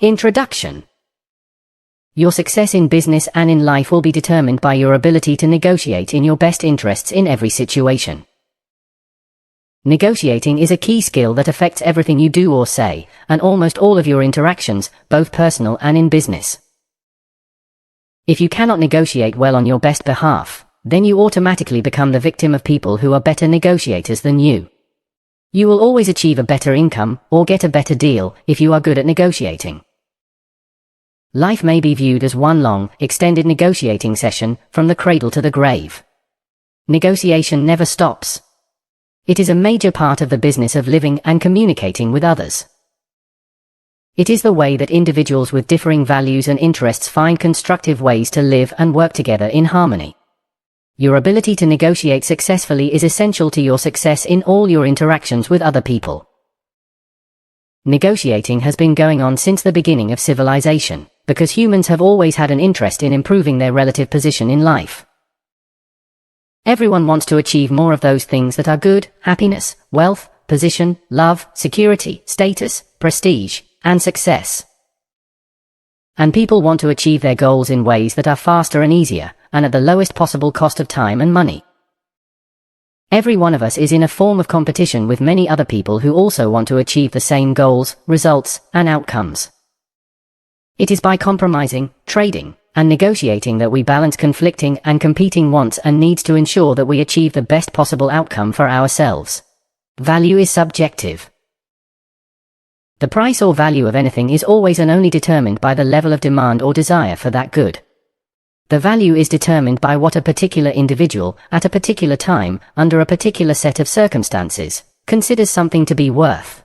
Introduction. Your success in business and in life will be determined by your ability to negotiate in your best interests in every situation. Negotiating is a key skill that affects everything you do or say, and almost all of your interactions, both personal and in business. If you cannot negotiate well on your best behalf, then you automatically become the victim of people who are better negotiators than you. You will always achieve a better income, or get a better deal, if you are good at negotiating. Life may be viewed as one long, extended negotiating session, from the cradle to the grave. Negotiation never stops. It is a major part of the business of living and communicating with others. It is the way that individuals with differing values and interests find constructive ways to live and work together in harmony. Your ability to negotiate successfully is essential to your success in all your interactions with other people. Negotiating has been going on since the beginning of civilization, because humans have always had an interest in improving their relative position in life. Everyone wants to achieve more of those things that are good: happiness, wealth, position, love, security, status, prestige, and success. And people want to achieve their goals in ways that are faster and easier, and at the lowest possible cost of time and money. Every one of us is in a form of competition with many other people who also want to achieve the same goals, results, and outcomes. It is by compromising, trading, and negotiating that we balance conflicting and competing wants and needs to ensure that we achieve the best possible outcome for ourselves. Value is subjective. The price or value of anything is always and only determined by the level of demand or desire for that good. The value is determined by what a particular individual, at a particular time, under a particular set of circumstances, considers something to be worth.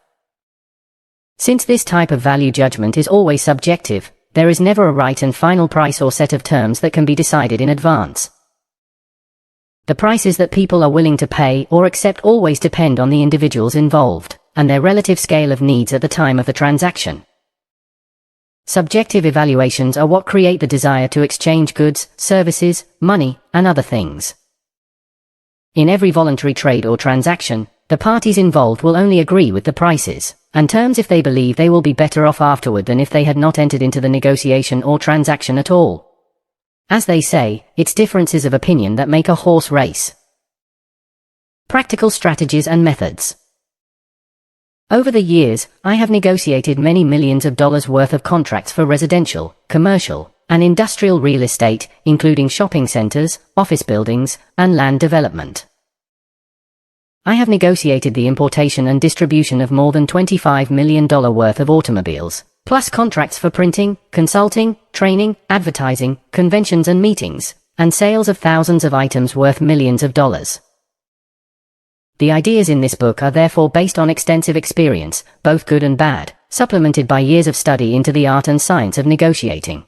Since this type of value judgment is always subjective, there is never a right and final price or set of terms that can be decided in advance. The prices that people are willing to pay or accept always depend on the individuals involved, and their relative scale of needs at the time of the transaction. Subjective evaluations are what create the desire to exchange goods, services, money, and other things. In every voluntary trade or transaction, the parties involved will only agree with the prices and terms if they believe they will be better off afterward than if they had not entered into the negotiation or transaction at all. As they say, it's differences of opinion that make a horse race. Practical strategies and methods. Over the years, I have negotiated many millions of dollars worth of contracts for residential, commercial, and industrial real estate, including shopping centers, office buildings, and land development. I have negotiated the importation and distribution of more than $25 million worth of automobiles, plus contracts for printing, consulting, training, advertising, conventions and meetings, and sales of thousands of items worth millions of dollars. The ideas in this book are therefore based on extensive experience, both good and bad, supplemented by years of study into the art and science of negotiating.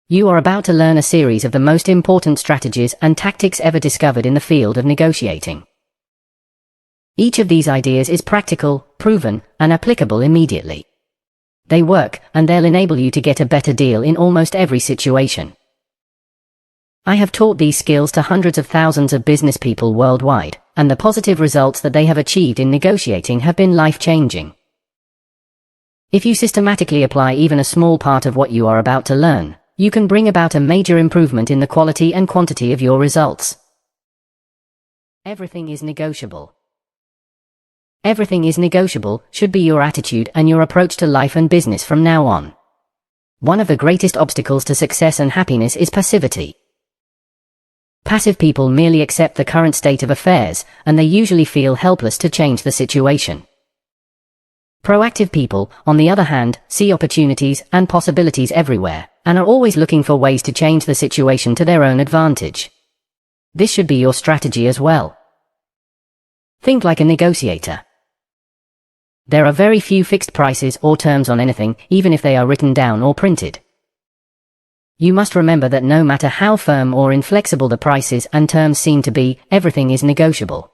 You are about to learn a series of the most important strategies and tactics ever discovered in the field of negotiating. Each of these ideas is practical, proven, and applicable immediately. They work, and they'll enable you to get a better deal in almost every situation. I have taught these skills to hundreds of thousands of business people worldwide, and the positive results that they have achieved in negotiating have been life-changing. If you systematically apply even a small part of what you are about to learn, you can bring about a major improvement in the quality and quantity of your results. Everything is negotiable. Everything is negotiable should be your attitude and your approach to life and business from now on. One of the greatest obstacles to success and happiness is passivity. Passive people merely accept the current state of affairs, and they usually feel helpless to change the situation. Proactive people, on the other hand, see opportunities and possibilities everywhere, and are always looking for ways to change the situation to their own advantage. This should be your strategy as well. Think like a negotiator. There are very few fixed prices or terms on anything, even if they are written down or printed. You must remember that no matter how firm or inflexible the prices and terms seem to be, everything is negotiable.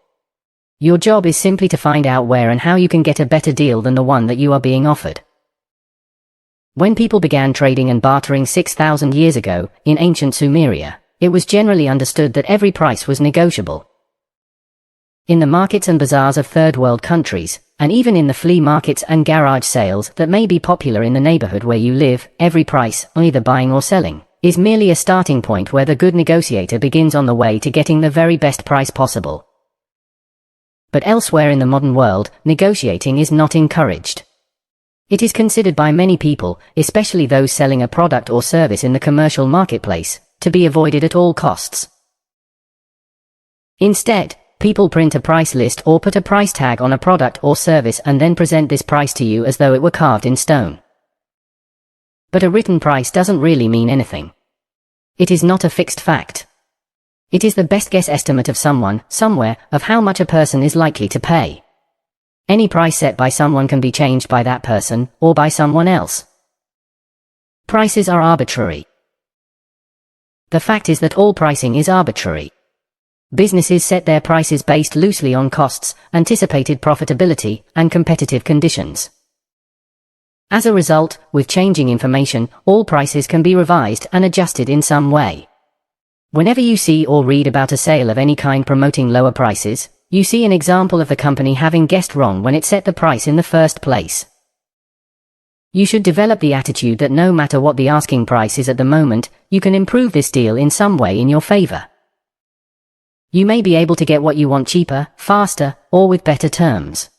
Your job is simply to find out where and how you can get a better deal than the one that you are being offered. When people began trading and bartering 6,000 years ago, in ancient SUMAIRA, it was generally understood that every price was negotiable. In the markets and bazaars of third world countries, And even in the flea markets and garage sales that may be popular in the neighborhood where you live, every price, either buying or selling, is merely a starting point where the good negotiator begins on the way to getting the very best price possible. But elsewhere in the modern world, negotiating is not encouraged. It is considered by many people, especially those selling a product or service in the commercial marketplace, to be avoided at all costs. Instead, people print a price list or put a price tag on a product or service and then present this price to you as though it were carved in stone. But a written price doesn't really mean anything. It is not a fixed fact. It is the best guess estimate of someone, somewhere, of how much a person is likely to pay. Any price set by someone can be changed by that person, or by someone else. Prices are arbitrary. The fact is that all pricing is arbitrary. Businesses set their prices based loosely on costs, anticipated profitability, and competitive conditions. As a result, with changing information, all prices can be revised and adjusted in some way. Whenever you see or read about a sale of any kind promoting lower prices, you see an example of the company having guessed wrong when it set the price in the first place. You should develop the attitude that no matter what the asking price is at the moment, you can improve this deal in some way in your favor. You may be able to get what you want cheaper, faster, or with better terms.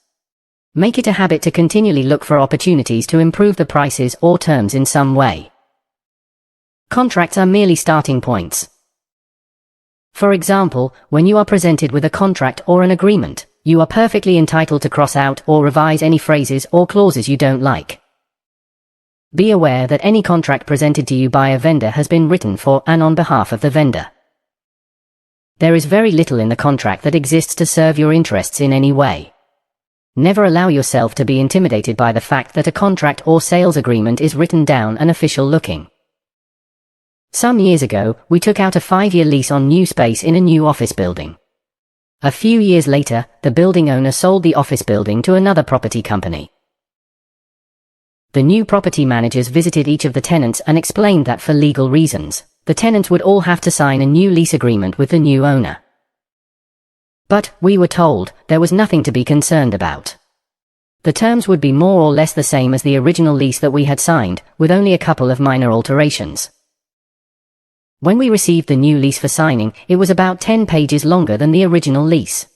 Make it a habit to continually look for opportunities to improve the prices or terms in some way. Contracts are merely starting points. For example, when you are presented with a contract or an agreement, you are perfectly entitled to cross out or revise any phrases or clauses you don't like. Be aware that any contract presented to you by a vendor has been written for and on behalf of the vendor. There is very little in the contract that exists to serve your interests in any way. Never allow yourself to be intimidated by the fact that a contract or sales agreement is written down and official looking. Some years ago, we took out a 5-year lease on new space in a new office building. A few years later, the building owner sold the office building to another property company. The new property managers visited each of the tenants and explained that for legal reasons, the tenants would all have to sign a new lease agreement with the new owner. But, we were told, there was nothing to be concerned about. The terms would be more or less the same as the original lease that we had signed, with only a couple of minor alterations. When we received the new lease for signing, it was about 10 pages longer than the original lease.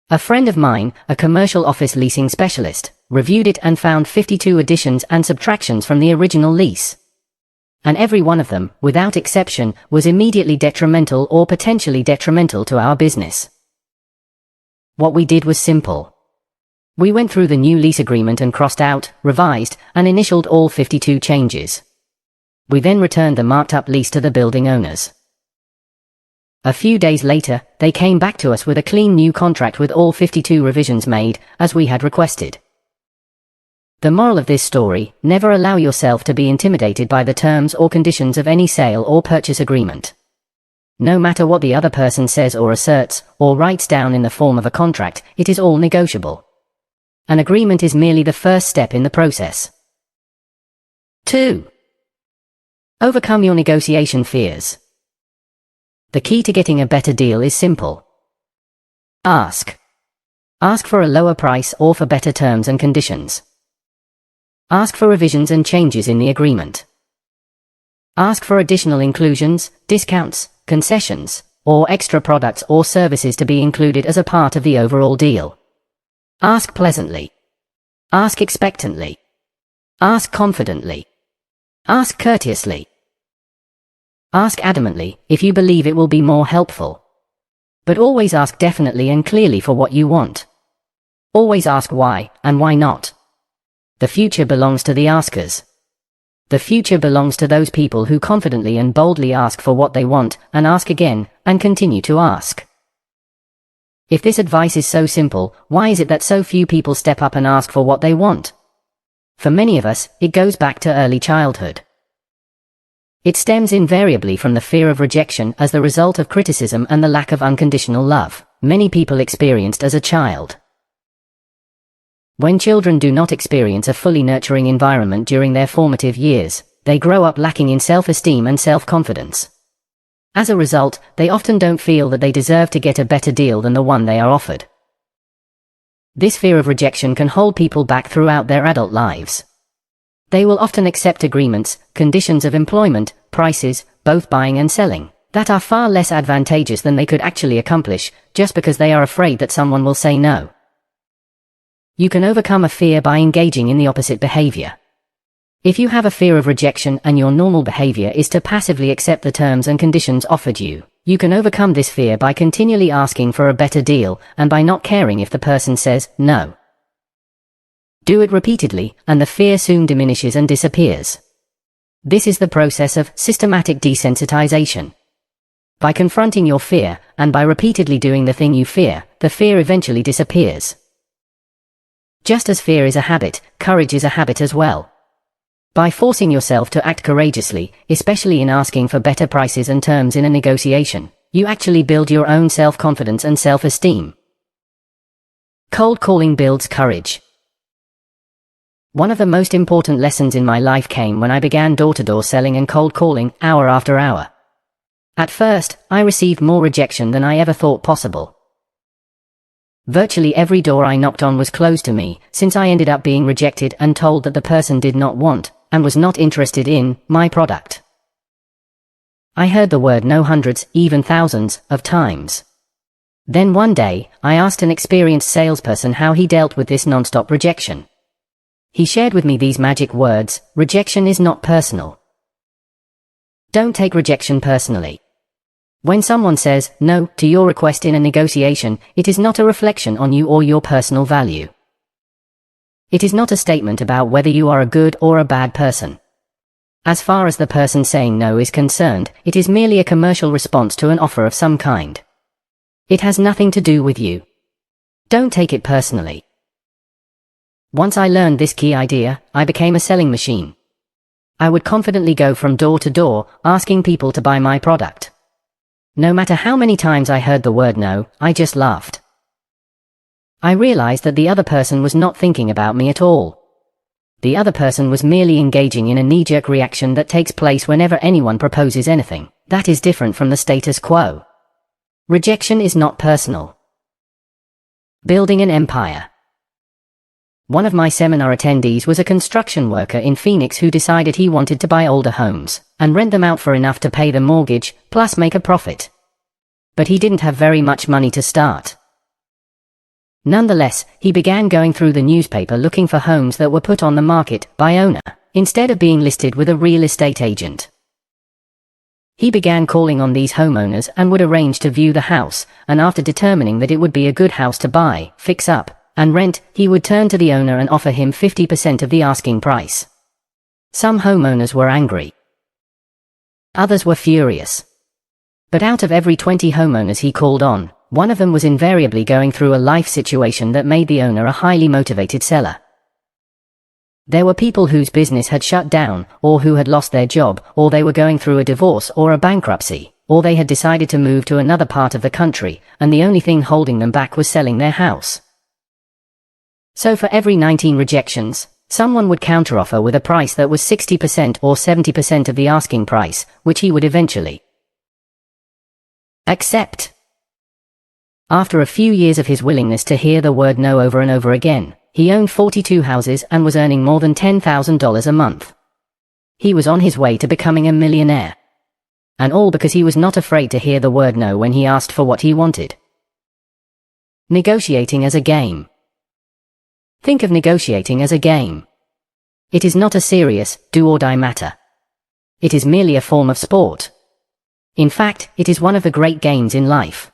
A friend of mine, a commercial office leasing specialist, reviewed it and found 52 additions and subtractions from the original lease. And every one of them, without exception, was immediately detrimental or potentially detrimental to our business. What we did was simple. We went through the new lease agreement and crossed out, revised, and initialed all 52 changes. We then returned the marked-up lease to the building owners. A few days later, they came back to us with a clean new contract with all 52 revisions made, as we had requested. The moral of this story: never allow yourself to be intimidated by the terms or conditions of any sale or purchase agreement. No matter what the other person says or asserts, or writes down in the form of a contract, it is all negotiable. An agreement is merely the first step in the process. 2. Overcome your negotiation fears. The key to getting a better deal is simple. Ask. Ask for a lower price or for better terms and conditions. Ask for revisions and changes in the agreement. Ask for additional inclusions, discounts, concessions, or extra products or services to be included as a part of the overall deal. Ask pleasantly. Ask expectantly. Ask confidently. Ask courteously. Ask adamantly, if you believe it will be more helpful. But always ask definitely and clearly for what you want. Always ask why, and why not. The future belongs to the askers. The future belongs to those people who confidently and boldly ask for what they want, and ask again, and continue to ask. If this advice is so simple, why is it that so few people step up and ask for what they want? For many of us, it goes back to early childhood. It stems invariably from the fear of rejection as the result of criticism and the lack of unconditional love many people experienced as a child. When children do not experience a fully nurturing environment during their formative years, they grow up lacking in self-esteem and self-confidence. As a result, they often don't feel that they deserve to get a better deal than the one they are offered. This fear of rejection can hold people back throughout their adult lives. They will often accept agreements, conditions of employment, prices, both buying and selling, that are far less advantageous than they could actually accomplish, just because they are afraid that someone will say no. You can overcome a fear by engaging in the opposite behavior. If you have a fear of rejection and your normal behavior is to passively accept the terms and conditions offered you, you can overcome this fear by continually asking for a better deal and by not caring if the person says no. Do it repeatedly, and the fear soon diminishes and disappears. This is the process of systematic desensitization. By confronting your fear, and by repeatedly doing the thing you fear, the fear eventually disappears. Just as fear is a habit, courage is a habit as well. By forcing yourself to act courageously, especially in asking for better prices and terms in a negotiation, you actually build your own self-confidence and self-esteem. Cold calling builds courage. One of the most important lessons in my life came when I began door-to-door selling and cold calling, hour after hour. At first, I received more rejection than I ever thought possible. Virtually every door I knocked on was closed to me, since I ended up being rejected and told that the person did not want, and was not interested in, my product. I heard the word no hundreds, even thousands, of times. Then one day, I asked an experienced salesperson how he dealt with this non-stop rejection. He shared with me these magic words: rejection is not personal. Don't take rejection personally. When someone says no to your request in a negotiation, it is not a reflection on you or your personal value. It is not a statement about whether you are a good or a bad person. As far as the person saying no is concerned, it is merely a commercial response to an offer of some kind. It has nothing to do with you. Don't take it personally. Once I learned this key idea, I became a selling machine. I would confidently go from door to door, asking people to buy my product. No matter how many times I heard the word no, I just laughed. I realized that the other person was not thinking about me at all. The other person was merely engaging in a knee-jerk reaction that takes place whenever anyone proposes anything that is different from the status quo. Rejection is not personal. Building an empire. One of my seminar attendees was a construction worker in Phoenix who decided he wanted to buy older homes and rent them out for enough to pay the mortgage, plus make a profit. But he didn't have very much money to start. Nonetheless, he began going through the newspaper looking for homes that were put on the market by owner, instead of being listed with a real estate agent. He began calling on these homeowners and would arrange to view the house, and after determining that it would be a good house to buy, fix up, and rent, he would turn to the owner and offer him 50% of the asking price. Some homeowners were angry. Others were furious. But out of every 20 homeowners he called on, one of them was invariably going through a life situation that made the owner a highly motivated seller. There were people whose business had shut down, or who had lost their job, or they were going through a divorce or a bankruptcy, or they had decided to move to another part of the country, and the only thing holding them back was selling their house. So for every 19 rejections, someone would counteroffer with a price that was 60% or 70% of the asking price, which he would eventually accept. After a few years of his willingness to hear the word no over and over again, he owned 42 houses and was earning more than $10,000 a month. He was on his way to becoming a millionaire. And all because he was not afraid to hear the word no when he asked for what he wanted. Negotiating as a game. Think of negotiating as a game. It is not a serious, do-or-die matter. It is merely a form of sport. In fact, it is one of the great games in life.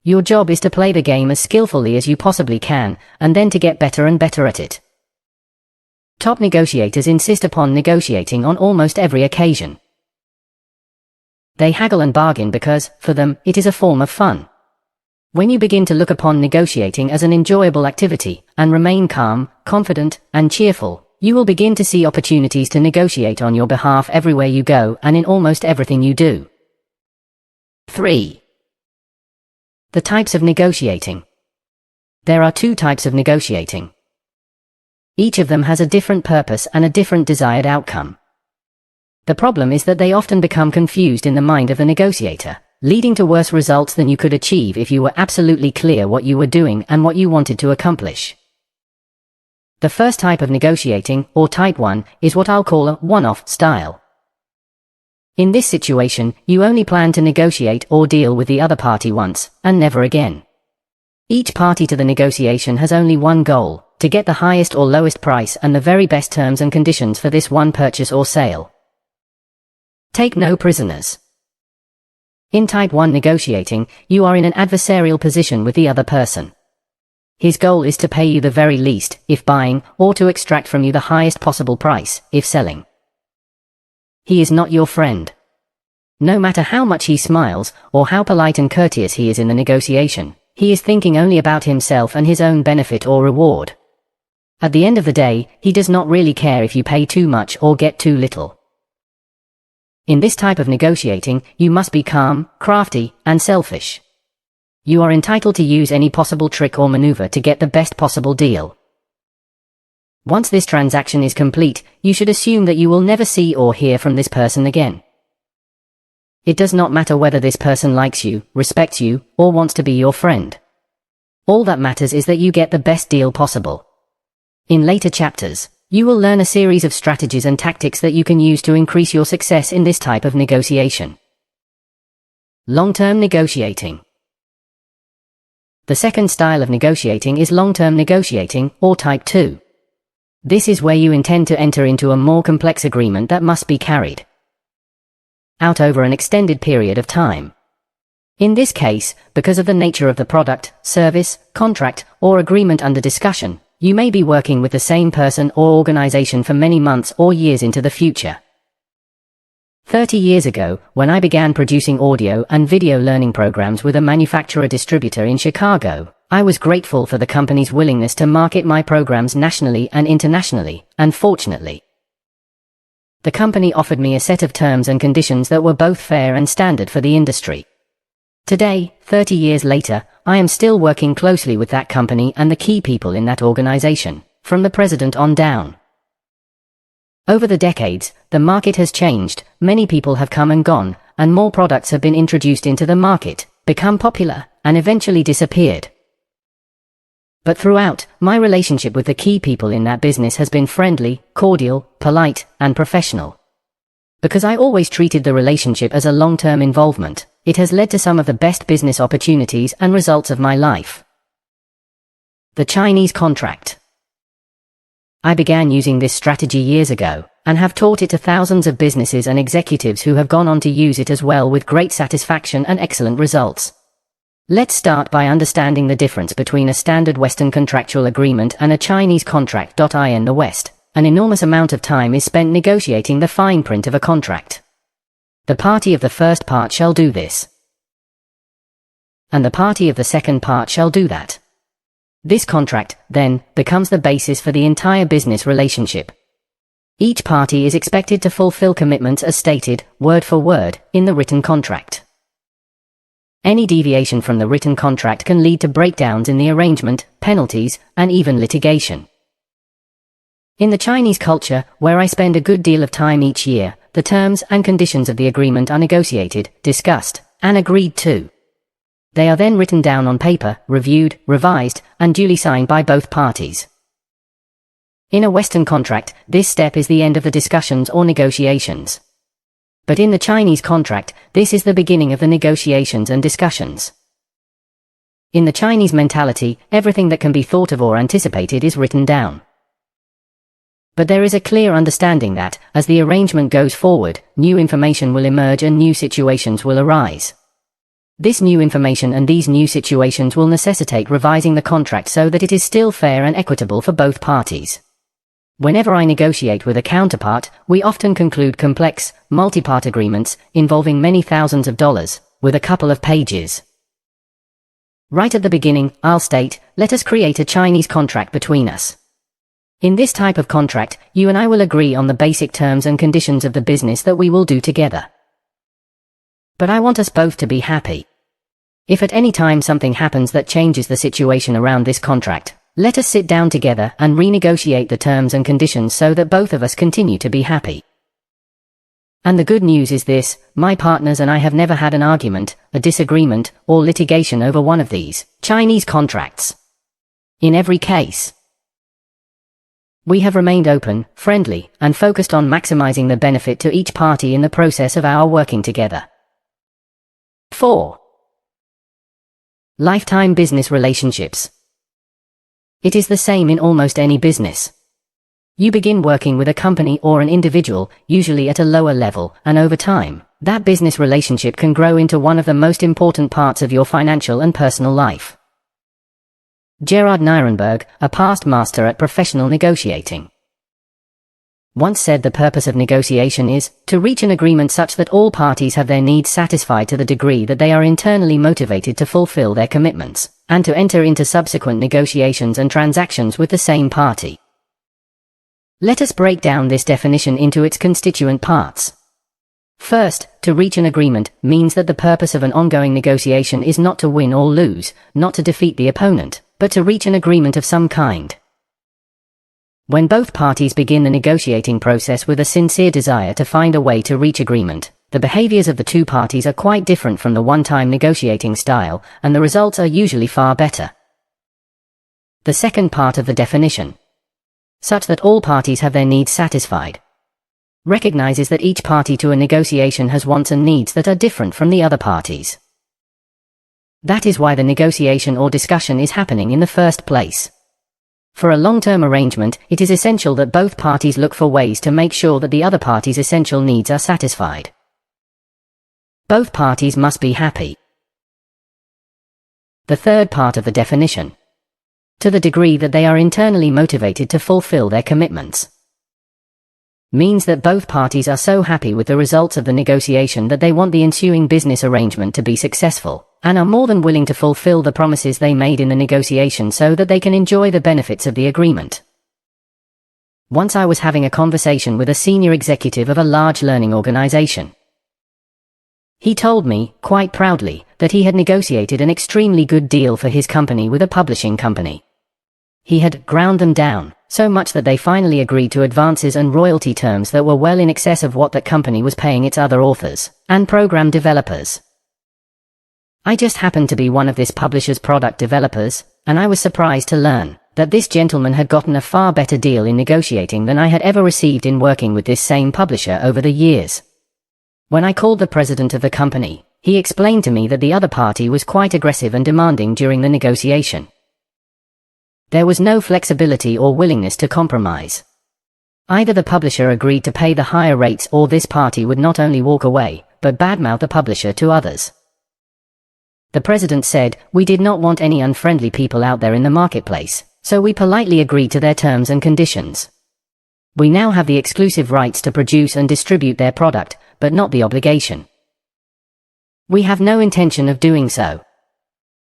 Your job is to play the game as skillfully as you possibly can, and then to get better and better at it. Top negotiators insist upon negotiating on almost every occasion. They haggle and bargain because, for them, it is a form of fun. When you begin to look upon negotiating as an enjoyable activity, and remain calm, confident, and cheerful, you will begin to see opportunities to negotiate on your behalf everywhere you go and in almost everything you do. 3. The types of negotiating. There are 2 types of negotiating. Each of them has a different purpose and a different desired outcome. The problem is that they often become confused in the mind of the negotiator, leading to worse results than you could achieve if you were absolutely clear what you were doing and what you wanted to accomplish. The first type of negotiating, or type 1, is what I'll call a one-off style. In this situation, you only plan to negotiate or deal with the other party once, and never again. Each party to the negotiation has only one goal: to get the highest or lowest price and the very best terms and conditions for this one purchase or sale. Take no prisoners. In type 1 negotiating, you are in an adversarial position with the other person. His goal is to pay you the very least, if buying, or to extract from you the highest possible price, if selling. He is not your friend. No matter how much he smiles, or how polite and courteous he is in the negotiation, he is thinking only about himself and his own benefit or reward. At the end of the day, he does not really care if you pay too much or get too little. In this type of negotiating, you must be calm, crafty, and selfish. You are entitled to use any possible trick or maneuver to get the best possible deal. Once this transaction is complete, you should assume that you will never see or hear from this person again. It does not matter whether this person likes you, respects you, or wants to be your friend. All that matters is that you get the best deal possible. In later chapters, you will learn a series of strategies and tactics that you can use to increase your success in this type of negotiation. Long-term negotiating. The second style of negotiating is long-term negotiating, or type 2. This is where you intend to enter into a more complex agreement that must be carried out over an extended period of time. In this case, because of the nature of the product, service, contract, or agreement under discussion, you may be working with the same person or organization for many months or years into the future. 30 years ago, when I began producing audio and video learning programs with a manufacturer-distributor in Chicago, I was grateful for the company's willingness to market my programs nationally and internationally, and fortunately, the company offered me a set of terms and conditions that were both fair and standard for the industry. Today, 30 years later, I am still working closely with that company and the key people in that organization, from the president on down. Over the decades, the market has changed, many people have come and gone, and more products have been introduced into the market, become popular, and eventually disappeared. But throughout, my relationship with the key people in that business has been friendly, cordial, polite, and professional. Because I always treated the relationship as a long-term involvement, it has led to some of the best business opportunities and results of my life. The Chinese contract. I began using this strategy years ago, and have taught it to thousands of businesses and executives who have gone on to use it as well with great satisfaction and excellent results. Let's start by understanding the difference between a standard Western contractual agreement and a Chinese contract. In the West, an enormous amount of time is spent negotiating the fine print of a contract. The party of the first part shall do this, and the party of the second part shall do that. This contract, then, becomes the basis for the entire business relationship. Each party is expected to fulfill commitments as stated, word for word, in the written contract. Any deviation from the written contract can lead to breakdowns in the arrangement, penalties, and even litigation. In the Chinese culture, where I spend a good deal of time each year, the terms and conditions of the agreement are negotiated, discussed, and agreed to. They are then written down on paper, reviewed, revised, and duly signed by both parties. In a Western contract, this step is the end of the discussions or negotiations. But in the Chinese contract, this is the beginning of the negotiations and discussions. In the Chinese mentality, everything that can be thought of or anticipated is written down. But there is a clear understanding that, as the arrangement goes forward, new information will emerge and new situations will arise. This new information and these new situations will necessitate revising the contract so that it is still fair and equitable for both parties. Whenever I negotiate with a counterpart, we often conclude complex, multi-part agreements, involving many thousands of dollars, with a couple of pages. Right at the beginning, I'll state, let us create a Chinese contract between us. In this type of contract, you and I will agree on the basic terms and conditions of the business that we will do together. But I want us both to be happy. If at any time something happens that changes the situation around this contract, let us sit down together and renegotiate the terms and conditions so that both of us continue to be happy. And the good news is this: my partners and I have never had an argument, a disagreement, or litigation over one of these Chinese contracts. In every case, we have remained open, friendly, and focused on maximizing the benefit to each party in the process of our working together. 4. Lifetime business relationships. It is the same in almost any business. You begin working with a company or an individual, usually at a lower level, and over time, that business relationship can grow into one of the most important parts of your financial and personal life. Gerard Nirenberg, a past master at professional negotiating, once said the purpose of negotiation is to reach an agreement such that all parties have their needs satisfied to the degree that they are internally motivated to fulfill their commitments, and to enter into subsequent negotiations and transactions with the same party. Let us break down this definition into its constituent parts. First, to reach an agreement means that the purpose of an ongoing negotiation is not to win or lose, not to defeat the opponent, but to reach an agreement of some kind. When both parties begin the negotiating process with a sincere desire to find a way to reach agreement, the behaviors of the two parties are quite different from the one-time negotiating style, and the results are usually far better. The second part of the definition, such that all parties have their needs satisfied, recognizes that each party to a negotiation has wants and needs that are different from the other parties. That is why the negotiation or discussion is happening in the first place. For a long-term arrangement, it is essential that both parties look for ways to make sure that the other party's essential needs are satisfied. Both parties must be happy. The third part of the definition, to the degree that they are internally motivated to fulfill their commitments, means that both parties are so happy with the results of the negotiation that they want the ensuing business arrangement to be successful, and are more than willing to fulfill the promises they made in the negotiation so that they can enjoy the benefits of the agreement. Once I was having a conversation with a senior executive of a large learning organization. He told me, quite proudly, that he had negotiated an extremely good deal for his company with a publishing company. He had ground them down, so much that they finally agreed to advances and royalty terms that were well in excess of what that company was paying its other authors and program developers. I just happened to be one of this publisher's product developers, and I was surprised to learn that this gentleman had gotten a far better deal in negotiating than I had ever received in working with this same publisher over the years. When I called the president of the company, he explained to me that the other party was quite aggressive and demanding during the negotiation. There was no flexibility or willingness to compromise. Either the publisher agreed to pay the higher rates or this party would not only walk away, but badmouth the publisher to others. The president said, "We did not want any unfriendly people out there in the marketplace, so we politely agreed to their terms and conditions. We now have the exclusive rights to produce and distribute their product, but not the obligation. We have no intention of doing so.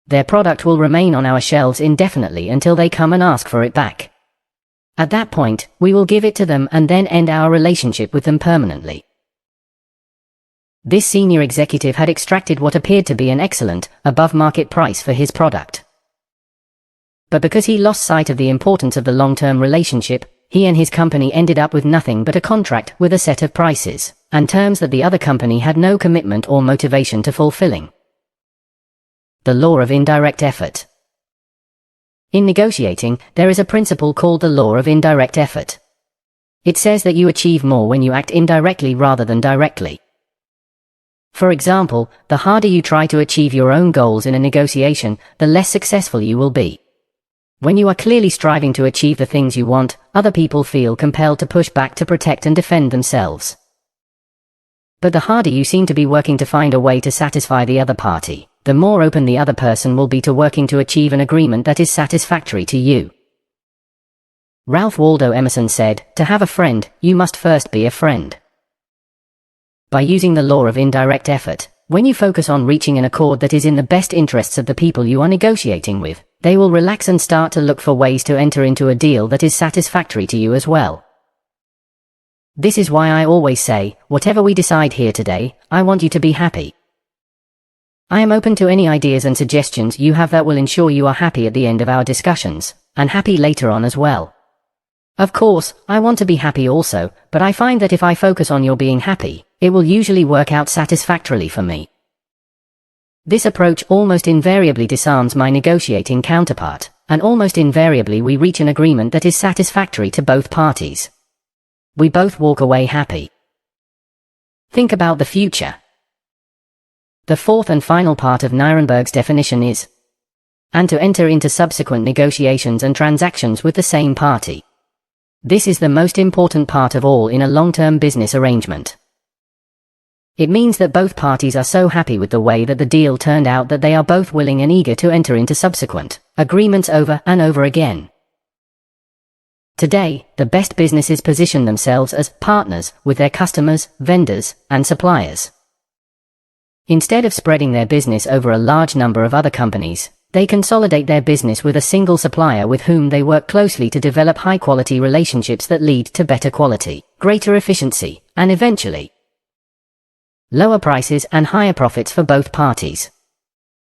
Their product will remain on our shelves indefinitely until they come and ask for it back. At that point, we will give it to them and then end our relationship with them permanently." This senior executive had extracted what appeared to be an excellent, above-market price for his product. But because he lost sight of the importance of the long-term relationship, he and his company ended up with nothing but a contract with a set of prices and terms that the other company had no commitment or motivation to fulfilling. The law of indirect effort. In negotiating, there is a principle called the law of indirect effort. It says that you achieve more when you act indirectly rather than directly. For example, the harder you try to achieve your own goals in a negotiation, the less successful you will be. When you are clearly striving to achieve the things you want, other people feel compelled to push back to protect and defend themselves. But the harder you seem to be working to find a way to satisfy the other party, the more open the other person will be to working to achieve an agreement that is satisfactory to you. Ralph Waldo Emerson said, "To have a friend, you must first be a friend." By using the law of indirect effort, when you focus on reaching an accord that is in the best interests of the people you are negotiating with, they will relax and start to look for ways to enter into a deal that is satisfactory to you as well. This is why I always say, whatever we decide here today, I want you to be happy. I am open to any ideas and suggestions you have that will ensure you are happy at the end of our discussions, and happy later on as well. Of course, I want to be happy also, but I find that if I focus on your being happy, it will usually work out satisfactorily for me. This approach almost invariably disarms my negotiating counterpart, and almost invariably we reach an agreement that is satisfactory to both parties. We both walk away happy. Think about the future. The fourth and final part of Nirenberg's definition is, and to enter into subsequent negotiations and transactions with the same party. This is the most important part of all in a long-term business arrangement. It means that both parties are so happy with the way that the deal turned out that they are both willing and eager to enter into subsequent agreements over and over again. Today, the best businesses position themselves as partners with their customers, vendors, and suppliers. Instead of spreading their business over a large number of other companies, they consolidate their business with a single supplier with whom they work closely to develop high-quality relationships that lead to better quality, greater efficiency, and eventually, lower prices and higher profits for both parties.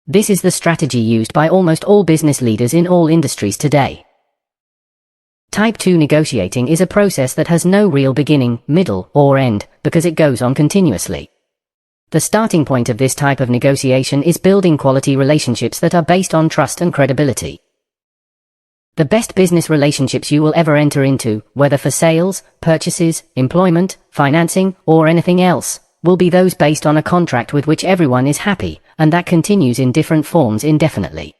This is the strategy used by almost all business leaders in all industries today. Type 2 negotiating is a process that has no real beginning, middle, or end, because it goes on continuously. The starting point of this type of negotiation is building quality relationships that are based on trust and credibility. The best business relationships you will ever enter into, whether for sales, purchases, employment, financing, or anything else, will be those based on a contract with which everyone is happy, and that continues in different forms indefinitely.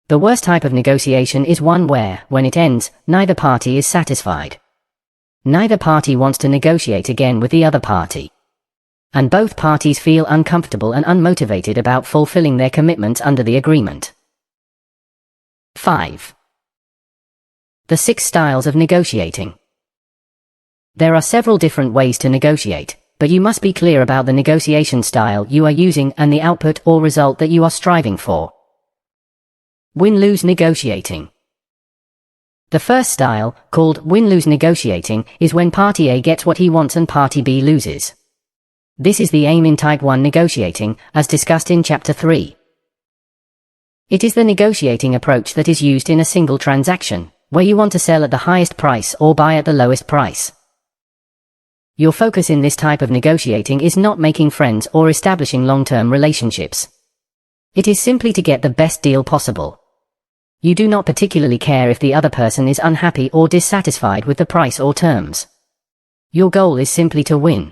The worst type of negotiation is one where, when it ends, neither party is satisfied. Neither party wants to negotiate again with the other party. And both parties feel uncomfortable and unmotivated about fulfilling their commitments under the agreement. 5. The 6 styles of negotiating. There are several different ways to negotiate, but you must be clear about the negotiation style you are using and the output or result that you are striving for. Win-lose negotiating. The first style, called win-lose negotiating, is when party A gets what he wants and party B loses. This is the aim in Type 1 negotiating, as discussed in Chapter 3. It is the negotiating approach that is used in a single transaction, where you want to sell at the highest price or buy at the lowest price. Your focus in this type of negotiating is not making friends or establishing long-term relationships. It is simply to get the best deal possible. You do not particularly care if the other person is unhappy or dissatisfied with the price or terms. Your goal is simply to win.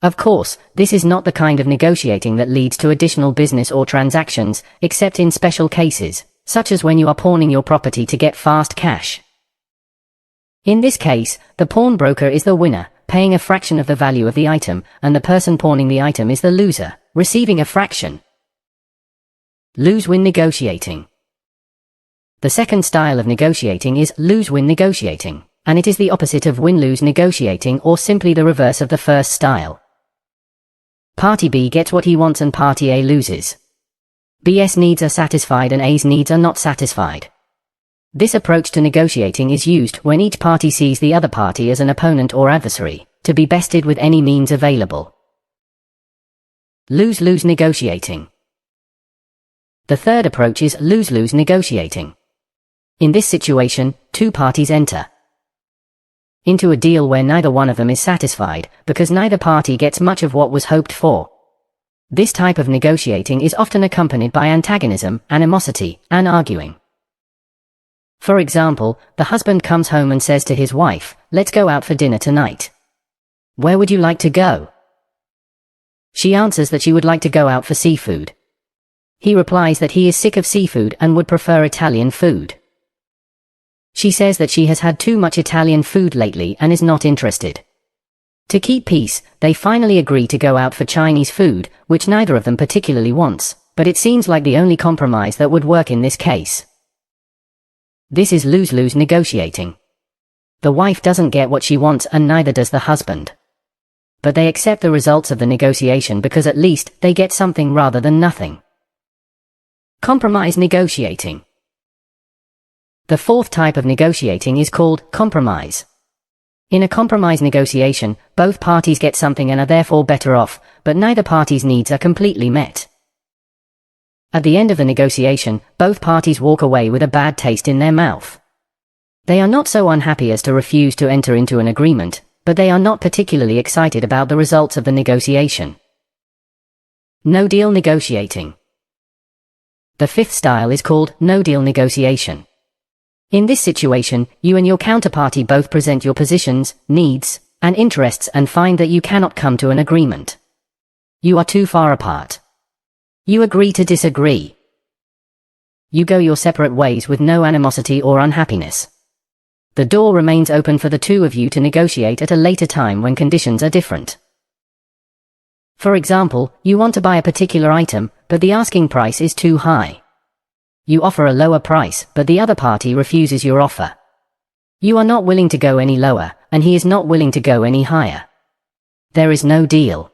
Of course, this is not the kind of negotiating that leads to additional business or transactions, except in special cases, such as when you are pawning your property to get fast cash. In this case, the pawnbroker is the winner, paying a fraction of the value of the item, and the person pawning the item is the loser, receiving a fraction. Lose-win negotiating. The second style of negotiating is lose-win negotiating, and it is the opposite of win-lose negotiating or simply the reverse of the first style. Party B gets what he wants and party A loses. B's needs are satisfied and A's needs are not satisfied. This approach to negotiating is used when each party sees the other party as an opponent or adversary, to be bested with any means available. Lose-lose negotiating. The third approach is lose-lose negotiating. In this situation, two parties enter into a deal where neither one of them is satisfied, because neither party gets much of what was hoped for. This type of negotiating is often accompanied by antagonism, animosity, and arguing. For example, the husband comes home and says to his wife, "Let's go out for dinner tonight. Where would you like to go?" She answers that she would like to go out for seafood. He replies that he is sick of seafood and would prefer Italian food. She says that she has had too much Italian food lately and is not interested. To keep peace, they finally agree to go out for Chinese food, which neither of them particularly wants, but it seems like the only compromise that would work in this case. This is lose-lose negotiating. The wife doesn't get what she wants and neither does the husband. But they accept the results of the negotiation because at least they get something rather than nothing. Compromise negotiating. The fourth type of negotiating is called compromise. In a compromise negotiation, both parties get something and are therefore better off, but neither party's needs are completely met. At the end of the negotiation, both parties walk away with a bad taste in their mouth. They are not so unhappy as to refuse to enter into an agreement, but they are not particularly excited about the results of the negotiation. No-deal negotiating. The fifth style is called no-deal negotiation. In this situation, you and your counterparty both present your positions, needs, and interests and find that you cannot come to an agreement. You are too far apart. You agree to disagree. You go your separate ways with no animosity or unhappiness. The door remains open for the two of you to negotiate at a later time when conditions are different. For example, you want to buy a particular item, but the asking price is too high. You offer a lower price, but the other party refuses your offer. You are not willing to go any lower, and he is not willing to go any higher. There is no deal.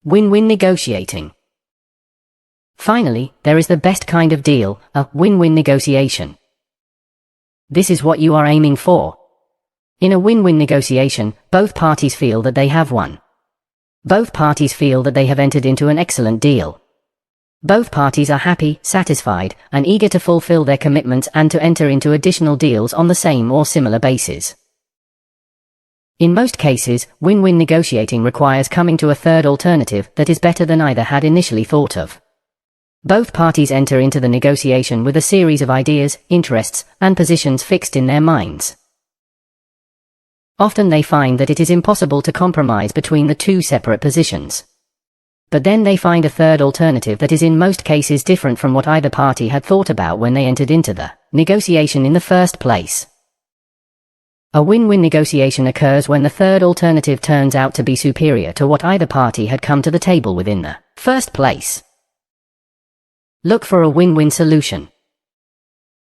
Win-win negotiating. Finally, there is the best kind of deal, a win-win negotiation. This is what you are aiming for. In a win-win negotiation, both parties feel that they have won. Both parties feel that they have entered into an excellent deal. Both parties are happy, satisfied, and eager to fulfill their commitments and to enter into additional deals on the same or similar basis. In most cases, win-win negotiating requires coming to a third alternative that is better than either had initially thought of. Both parties enter into the negotiation with a series of ideas, interests, and positions fixed in their minds. Often they find that it is impossible to compromise between the two separate positions. But then they find a third alternative that is in most cases different from what either party had thought about when they entered into the negotiation in the first place. A win-win negotiation occurs when the third alternative turns out to be superior to what either party had come to the table with in the first place. Look for a win-win solution.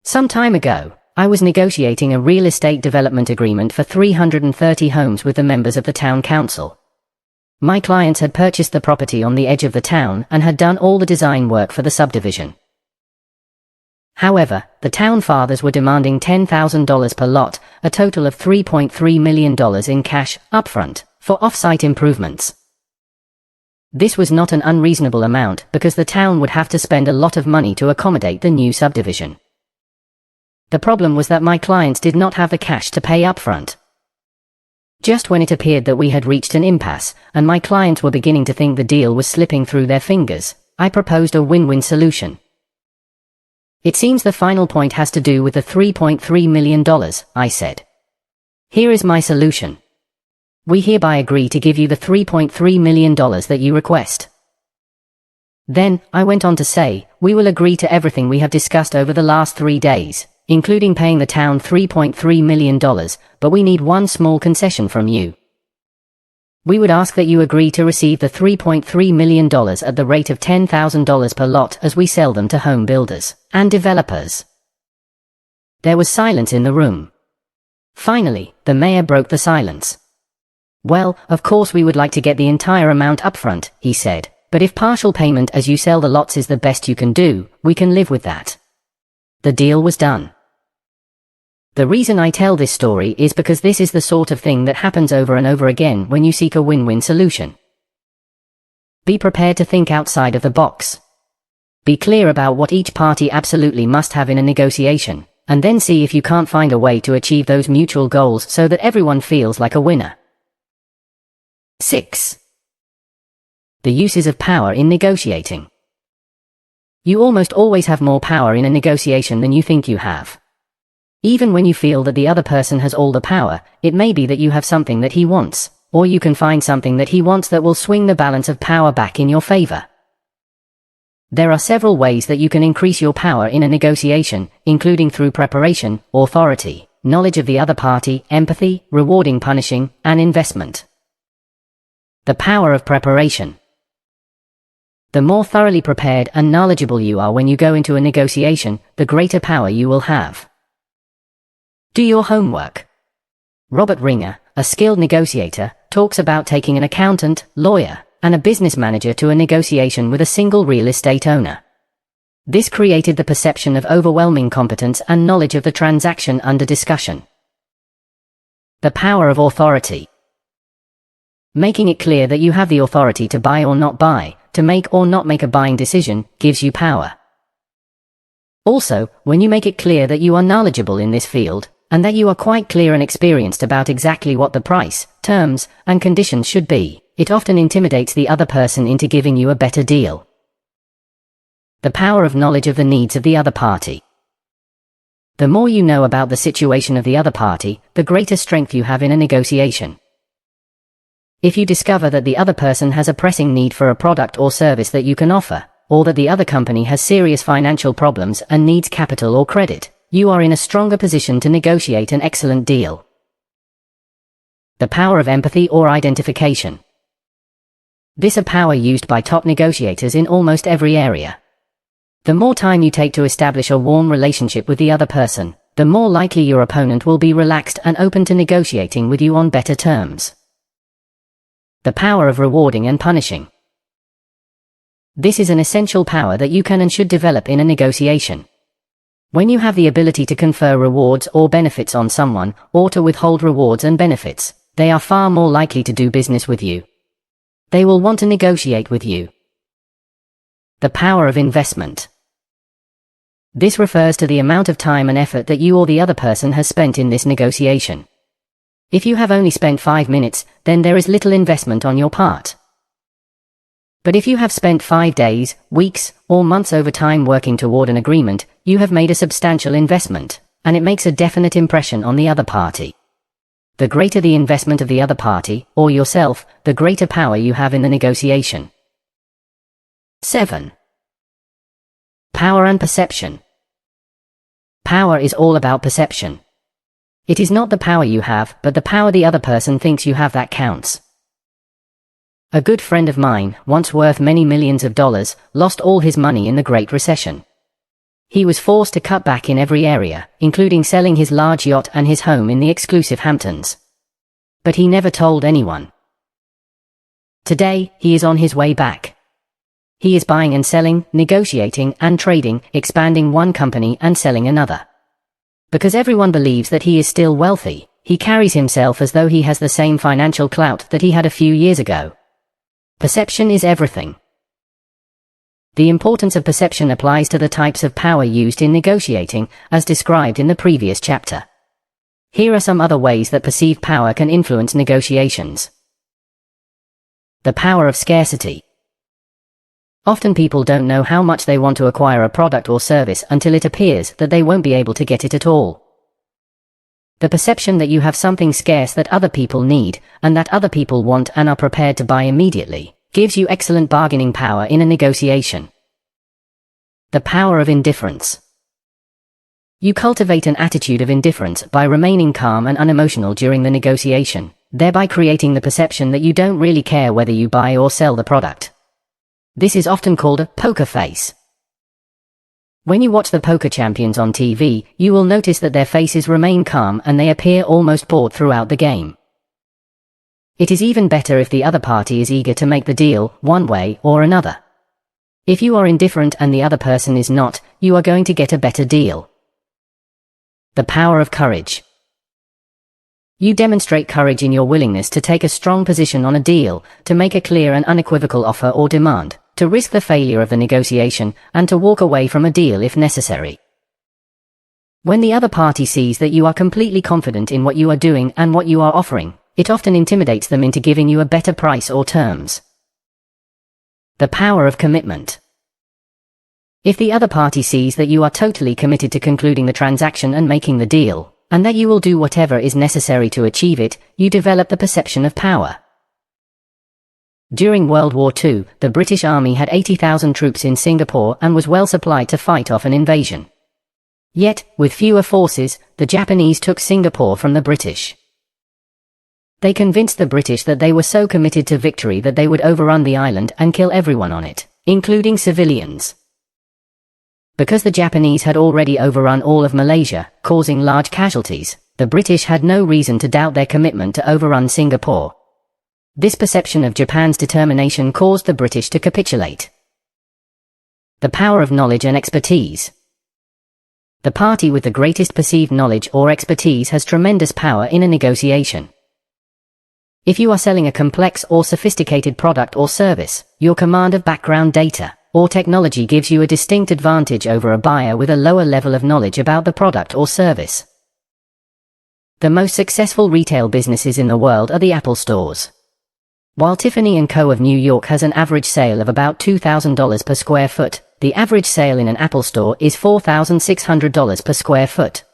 Some time ago, I was negotiating a real estate development agreement for 330 homes with the members of the town council. My clients had purchased the property on the edge of the town and had done all the design work for the subdivision. However, the town fathers were demanding $10,000 per lot, a total of $3.3 million in cash, upfront, for off-site improvements. This was not an unreasonable amount because the town would have to spend a lot of money to accommodate the new subdivision. The problem was that my clients did not have the cash to pay upfront. Just when it appeared that we had reached an impasse, and my clients were beginning to think the deal was slipping through their fingers, I proposed a win-win solution. It seems the final point has to do with the $3.3 million, I said. Here is my solution. We hereby agree to give you the $3.3 million that you request. Then, I went on to say, we will agree to everything we have discussed over the last 3 days, including paying the town $3.3 million, but we need one small concession from you. We would ask that you agree to receive the $3.3 million at the rate of $10,000 per lot as we sell them to home builders and developers. There was silence in the room. Finally, the mayor broke the silence. Well, of course we would like to get the entire amount upfront, he said, but if partial payment as you sell the lots is the best you can do, we can live with that. The deal was done. The reason I tell this story is because this is the sort of thing that happens over and over again when you seek a win-win solution. Be prepared to think outside of the box. Be clear about what each party absolutely must have in a negotiation, and then see if you can't find a way to achieve those mutual goals so that everyone feels like a winner. 6. The uses of power in negotiating. You almost always have more power in a negotiation than you think you have. Even when you feel that the other person has all the power, it may be that you have something that he wants, or you can find something that he wants that will swing the balance of power back in your favor. There are several ways that you can increase your power in a negotiation, including through preparation, authority, knowledge of the other party, empathy, rewarding, punishing, and investment. The power of preparation. The more thoroughly prepared and knowledgeable you are when you go into a negotiation, the greater power you will have. Do your homework. Robert Ringer, a skilled negotiator, talks about taking an accountant, lawyer, and a business manager to a negotiation with a single real estate owner. This created the perception of overwhelming competence and knowledge of the transaction under discussion. The power of authority. Making it clear that you have the authority to buy or not buy, to make or not make a buying decision, gives you power. Also, when you make it clear that you are knowledgeable in this field, and that you are quite clear and experienced about exactly what the price, terms, and conditions should be, it often intimidates the other person into giving you a better deal. The power of knowledge of the needs of the other party. The more you know about the situation of the other party, the greater strength you have in a negotiation. If you discover that the other person has a pressing need for a product or service that you can offer, or that the other company has serious financial problems and needs capital or credit, you are in a stronger position to negotiate an excellent deal. The power of empathy or identification. This is a power used by top negotiators in almost every area. The more time you take to establish a warm relationship with the other person, the more likely your opponent will be relaxed and open to negotiating with you on better terms. The power of rewarding and punishing. This is an essential power that you can and should develop in a negotiation. When you have the ability to confer rewards or benefits on someone, or to withhold rewards and benefits, they are far more likely to do business with you. They will want to negotiate with you. The power of investment. This refers to the amount of time and effort that you or the other person has spent in this negotiation. If you have only spent 5 minutes, then there is little investment on your part. But if you have spent 5 days, weeks, or months over time working toward an agreement, you have made a substantial investment, and it makes a definite impression on the other party. The greater the investment of the other party, or yourself, the greater power you have in the negotiation. 7. Power and perception. Power is all about perception. It is not the power you have, but the power the other person thinks you have that counts. A good friend of mine, once worth many millions of dollars, lost all his money in the Great Recession. He was forced to cut back in every area, including selling his large yacht and his home in the exclusive Hamptons. But he never told anyone. Today, he is on his way back. He is buying and selling, negotiating and trading, expanding one company and selling another. Because everyone believes that he is still wealthy, he carries himself as though he has the same financial clout that he had a few years ago. Perception is everything. The importance of perception applies to the types of power used in negotiating, as described in the previous chapter. Here are some other ways that perceived power can influence negotiations. The power of scarcity. Often people don't know how much they want to acquire a product or service until it appears that they won't be able to get it at all. The perception that you have something scarce that other people need, and that other people want and are prepared to buy immediately, gives you excellent bargaining power in a negotiation. The power of indifference. You cultivate an attitude of indifference by remaining calm and unemotional during the negotiation, thereby creating the perception that you don't really care whether you buy or sell the product. This is often called a poker face. When you watch the poker champions on TV, you will notice that their faces remain calm and they appear almost bored throughout the game. It is even better if the other party is eager to make the deal, one way or another. If you are indifferent and the other person is not, you are going to get a better deal. The power of courage. You demonstrate courage in your willingness to take a strong position on a deal, to make a clear and unequivocal offer or demand, to risk the failure of the negotiation, and to walk away from a deal if necessary. When the other party sees that you are completely confident in what you are doing and what you are offering, it often intimidates them into giving you a better price or terms. The power of commitment. If the other party sees that you are totally committed to concluding the transaction and making the deal, and that you will do whatever is necessary to achieve it, you develop the perception of power. During World War II, the British Army had 80,000 troops in Singapore and was well supplied to fight off an invasion. Yet, with fewer forces, the Japanese took Singapore from the British. They convinced the British that they were so committed to victory that they would overrun the island and kill everyone on it, including civilians. Because the Japanese had already overrun all of Malaysia, causing large casualties, the British had no reason to doubt their commitment to overrun Singapore. This perception of Japan's determination caused the British to capitulate. The power of knowledge and expertise. The party with the greatest perceived knowledge or expertise has tremendous power in a negotiation. If you are selling a complex or sophisticated product or service, your command of background data or technology gives you a distinct advantage over a buyer with a lower level of knowledge about the product or service. The most successful retail businesses in the world are the Apple stores. While Tiffany & Co. of New York has an average sale of about $2,000 per square foot, the average sale in an Apple store is $4,600 per square foot.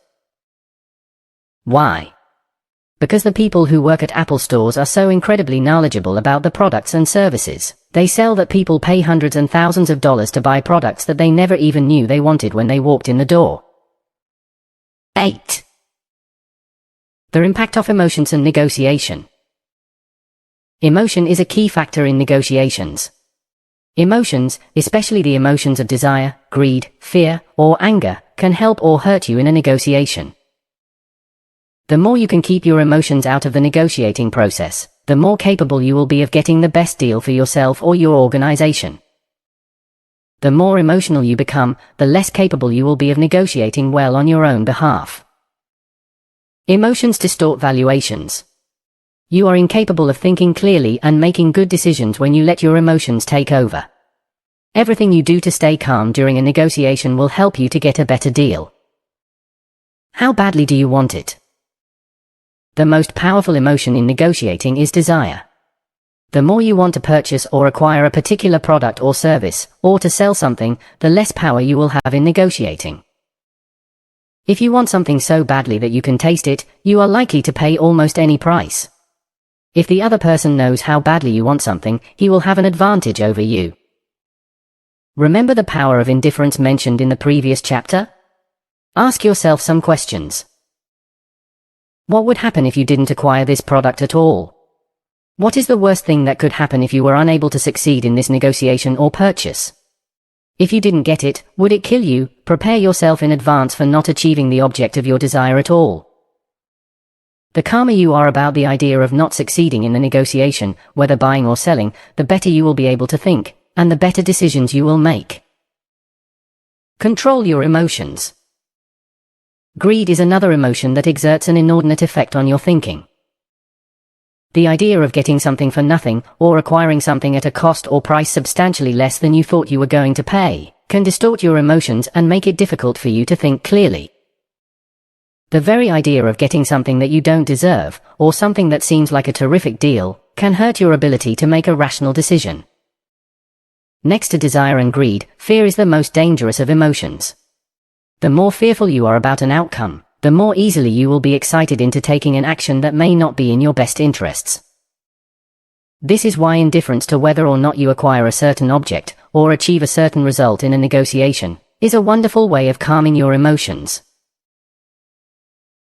Why? Because the people who work at Apple stores are so incredibly knowledgeable about the products and services they sell that people pay hundreds and thousands of dollars to buy products that they never even knew they wanted when they walked in the door. 8. The impact of emotions and negotiation. Emotion is a key factor in negotiations. Emotions, especially the emotions of desire, greed, fear, or anger, can help or hurt you in a negotiation. The more you can keep your emotions out of the negotiating process, the more capable you will be of getting the best deal for yourself or your organization. The more emotional you become, the less capable you will be of negotiating well on your own behalf. Emotions distort valuations. You are incapable of thinking clearly and making good decisions when you let your emotions take over. Everything you do to stay calm during a negotiation will help you to get a better deal. How badly do you want it? The most powerful emotion in negotiating is desire. The more you want to purchase or acquire a particular product or service, or to sell something, the less power you will have in negotiating. If you want something so badly that you can taste it, you are likely to pay almost any price. If the other person knows how badly you want something, he will have an advantage over you. Remember the power of indifference mentioned in the previous chapter? Ask yourself some questions. What would happen if you didn't acquire this product at all? What is the worst thing that could happen if you were unable to succeed in this negotiation or purchase? If you didn't get it, would it kill you? Prepare yourself in advance for not achieving the object of your desire at all. The calmer you are about the idea of not succeeding in the negotiation, whether buying or selling, the better you will be able to think, and the better decisions you will make. Control your emotions. Greed is another emotion that exerts an inordinate effect on your thinking. The idea of getting something for nothing, or acquiring something at a cost or price substantially less than you thought you were going to pay, can distort your emotions and make it difficult for you to think clearly. The very idea of getting something that you don't deserve, or something that seems like a terrific deal, can hurt your ability to make a rational decision. Next to desire and greed, fear is the most dangerous of emotions. The more fearful you are about an outcome, the more easily you will be excited into taking an action that may not be in your best interests. This is why indifference to whether or not you acquire a certain object, or achieve a certain result in a negotiation, is a wonderful way of calming your emotions.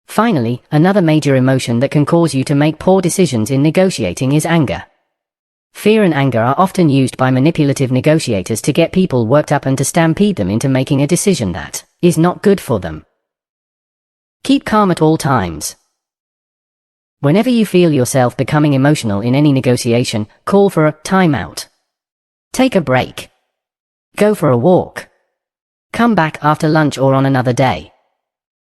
Finally, another major emotion that can cause you to make poor decisions in negotiating is anger. Fear and anger are often used by manipulative negotiators to get people worked up and to stampede them into making a decision that is not good for them. Keep calm at all times. Whenever you feel yourself becoming emotional in any negotiation, call for a timeout. Take a break. Go for a walk. Come back after lunch or on another day.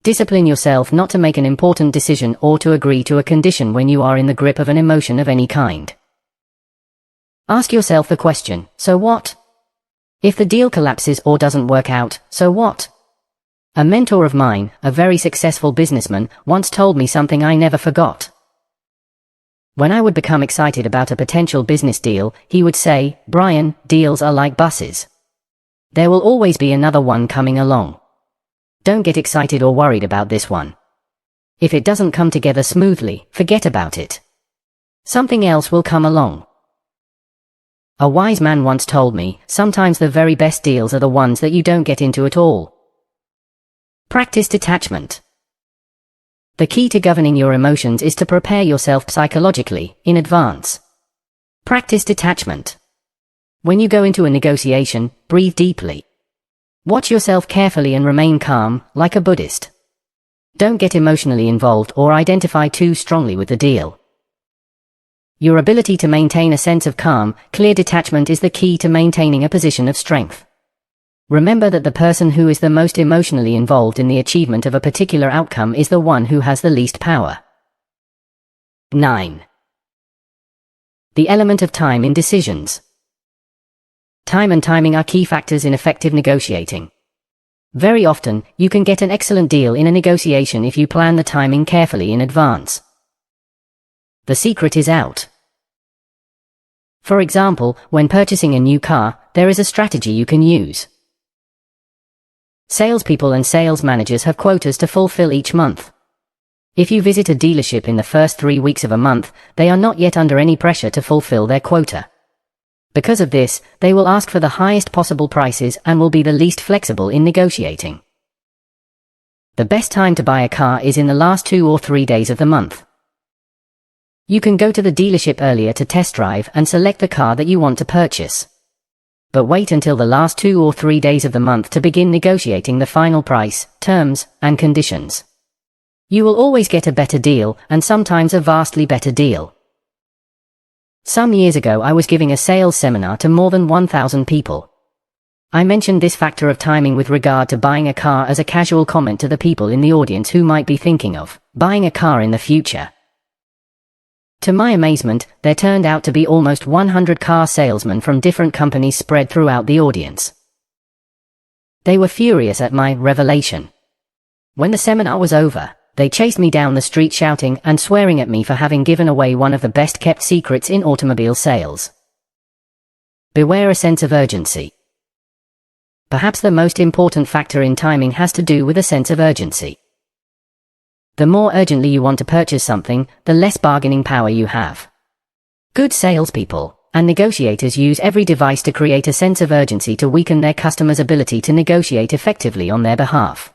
Discipline yourself not to make an important decision or to agree to a condition when you are in the grip of an emotion of any kind. Ask yourself the question, so what? If the deal collapses or doesn't work out, so what? A mentor of mine, a very successful businessman, once told me something I never forgot. When I would become excited about a potential business deal, he would say, "Brian, deals are like buses. There will always be another one coming along. Don't get excited or worried about this one. If it doesn't come together smoothly, forget about it. Something else will come along." A wise man once told me, sometimes the very best deals are the ones that you don't get into at all. Practice detachment. The key to governing your emotions is to prepare yourself psychologically, in advance. Practice detachment. When you go into a negotiation, breathe deeply. Watch yourself carefully and remain calm, like a Buddhist. Don't get emotionally involved or identify too strongly with the deal. Your ability to maintain a sense of calm, clear detachment is the key to maintaining a position of strength. Remember that the person who is the most emotionally involved in the achievement of a particular outcome is the one who has the least power. 9. The element of time in decisions. Time and timing are key factors in effective negotiating. Very often, you can get an excellent deal in a negotiation if you plan the timing carefully in advance. The secret is out. For example, when purchasing a new car, there is a strategy you can use. Salespeople and sales managers have quotas to fulfill each month. If you visit a dealership in the first 3 weeks of a month, they are not yet under any pressure to fulfill their quota. Because of this, they will ask for the highest possible prices and will be the least flexible in negotiating. The best time to buy a car is in the last 2 or 3 days of the month. You can go to the dealership earlier to test drive and select the car that you want to purchase. But wait until the last 2 or 3 days of the month to begin negotiating the final price, terms, and conditions. You will always get a better deal, and sometimes a vastly better deal. Some years ago I was giving a sales seminar to more than 1,000 people. I mentioned this factor of timing with regard to buying a car as a casual comment to the people in the audience who might be thinking of buying a car in the future. To my amazement, there turned out to be almost 100 car salesmen from different companies spread throughout the audience. They were furious at my revelation. When the seminar was over, they chased me down the street shouting and swearing at me for having given away one of the best-kept secrets in automobile sales. Beware a sense of urgency. Perhaps the most important factor in timing has to do with a sense of urgency. The more urgently you want to purchase something, the less bargaining power you have. Good salespeople and negotiators use every device to create a sense of urgency to weaken their customers' ability to negotiate effectively on their behalf.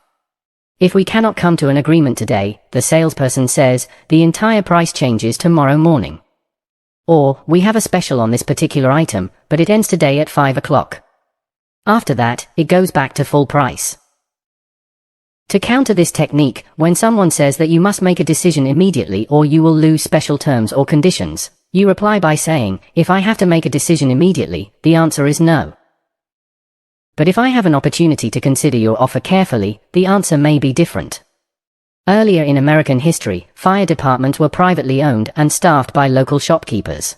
If we cannot come to an agreement today, the salesperson says, the entire price changes tomorrow morning. Or, we have a special on this particular item, but it ends today at 5 o'clock. After that, it goes back to full price. To counter this technique, when someone says that you must make a decision immediately or you will lose special terms or conditions, you reply by saying, if I have to make a decision immediately, the answer is no. But if I have an opportunity to consider your offer carefully, the answer may be different. Earlier in American history, fire departments were privately owned and staffed by local shopkeepers.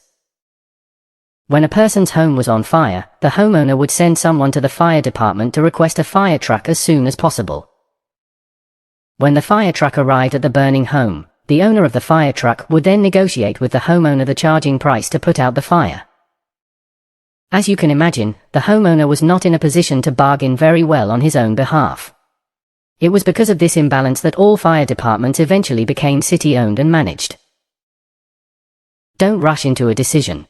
When a person's home was on fire, the homeowner would send someone to the fire department to request a fire truck as soon as possible. When the fire truck arrived at the burning home, the owner of the fire truck would then negotiate with the homeowner the charging price to put out the fire. As you can imagine, the homeowner was not in a position to bargain very well on his own behalf. It was because of this imbalance that all fire departments eventually became city-owned and managed. Don't rush into a decision.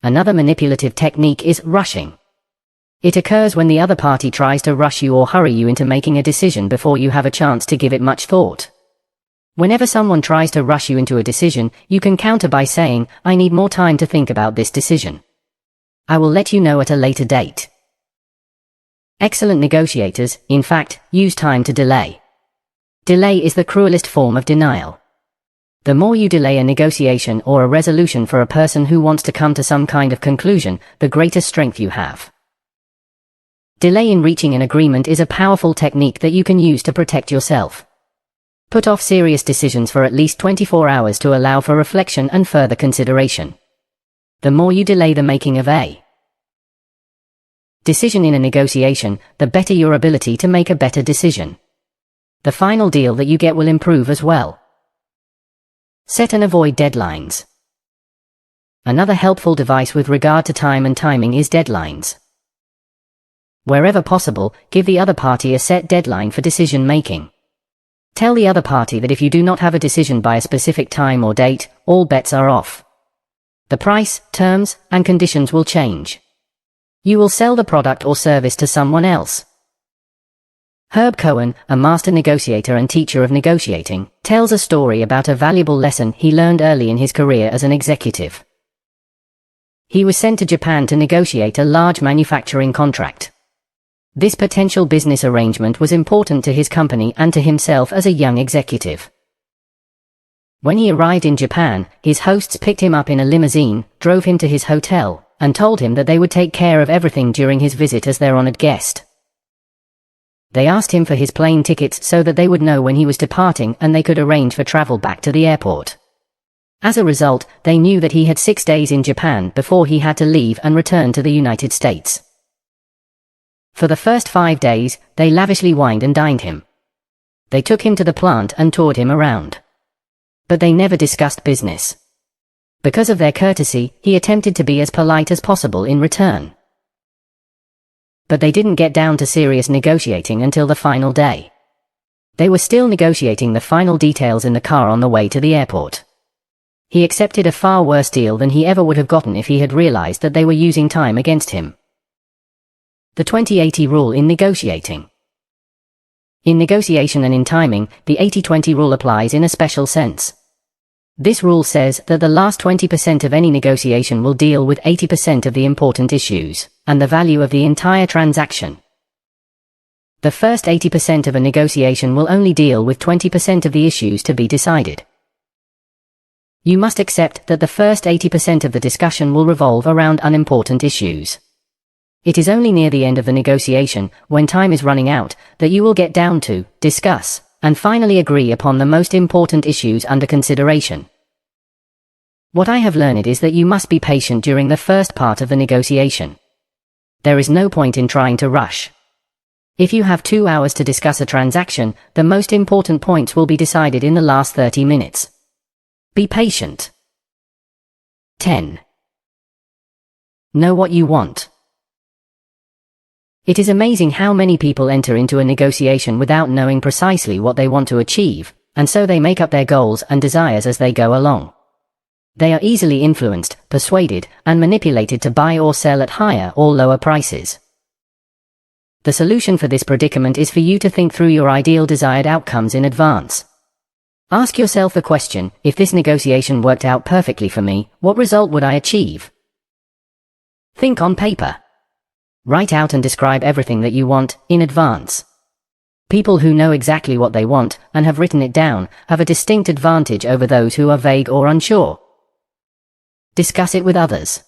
Another manipulative technique is rushing. It occurs when the other party tries to rush you or hurry you into making a decision before you have a chance to give it much thought. Whenever someone tries to rush you into a decision, you can counter by saying, I need more time to think about this decision. I will let you know at a later date. Excellent negotiators, in fact, use time to delay. Delay is the cruelest form of denial. The more you delay a negotiation or a resolution for a person who wants to come to some kind of conclusion, the greater strength you have. Delay in reaching an agreement is a powerful technique that you can use to protect yourself. Put off serious decisions for at least 24 hours to allow for reflection and further consideration. The more you delay the making of a decision in a negotiation, the better your ability to make a better decision. The final deal that you get will improve as well. Set and avoid deadlines. Another helpful device with regard to time and timing is deadlines. Wherever possible, give the other party a set deadline for decision making. Tell the other party that if you do not have a decision by a specific time or date, all bets are off. The price, terms, and conditions will change. You will sell the product or service to someone else. Herb Cohen, a master negotiator and teacher of negotiating, tells a story about a valuable lesson he learned early in his career as an executive. He was sent to Japan to negotiate a large manufacturing contract. This potential business arrangement was important to his company and to himself as a young executive. When he arrived in Japan, his hosts picked him up in a limousine, drove him to his hotel, and told him that they would take care of everything during his visit as their honored guest. They asked him for his plane tickets so that they would know when he was departing and they could arrange for travel back to the airport. As a result, they knew that he had 6 days in Japan before he had to leave and return to the United States. For the first 5 days, they lavishly wined and dined him. They took him to the plant and toured him around. But they never discussed business. Because of their courtesy, he attempted to be as polite as possible in return. But they didn't get down to serious negotiating until the final day. They were still negotiating the final details in the car on the way to the airport. He accepted a far worse deal than he ever would have gotten if he had realized that they were using time against him. The 20-80 rule in negotiating. In negotiation and in timing, the 80-20 rule applies in a special sense. This rule says that the last 20% of any negotiation will deal with 80% of the important issues, and the value of the entire transaction. The first 80% of a negotiation will only deal with 20% of the issues to be decided. You must accept that the first 80% of the discussion will revolve around unimportant issues. It is only near the end of the negotiation, when time is running out, that you will get down to, discuss, and finally agree upon the most important issues under consideration. What I have learned is that you must be patient during the first part of the negotiation. There is no point in trying to rush. If you have 2 hours to discuss a transaction, the most important points will be decided in the last 30 minutes. Be patient. 10. Know what you want. It is amazing how many people enter into a negotiation without knowing precisely what they want to achieve, and so they make up their goals and desires as they go along. They are easily influenced, persuaded, and manipulated to buy or sell at higher or lower prices. The solution for this predicament is for you to think through your ideal desired outcomes in advance. Ask yourself the question, if this negotiation worked out perfectly for me, what result would I achieve? Think on paper. Write out and describe everything that you want, in advance. People who know exactly what they want, and have written it down, have a distinct advantage over those who are vague or unsure. Discuss it with others.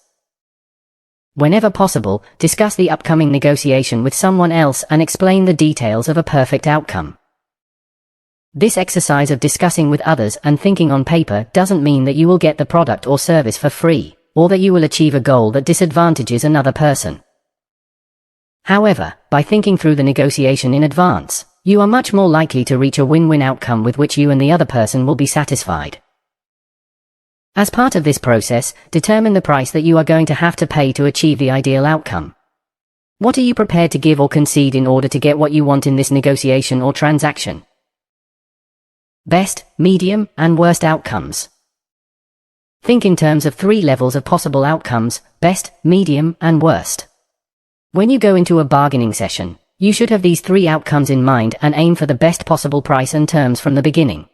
Whenever possible, discuss the upcoming negotiation with someone else and explain the details of a perfect outcome. This exercise of discussing with others and thinking on paper doesn't mean that you will get the product or service for free, or that you will achieve a goal that disadvantages another person. However, by thinking through the negotiation in advance, you are much more likely to reach a win-win outcome with which you and the other person will be satisfied. As part of this process, determine the price that you are going to have to pay to achieve the ideal outcome. What are you prepared to give or concede in order to get what you want in this negotiation or transaction? Best, medium, and worst outcomes. Think in terms of 3 levels of possible outcomes: best, medium, and worst. When you go into a bargaining session, you should have these 3 outcomes in mind and aim for the best possible price and terms from the beginning.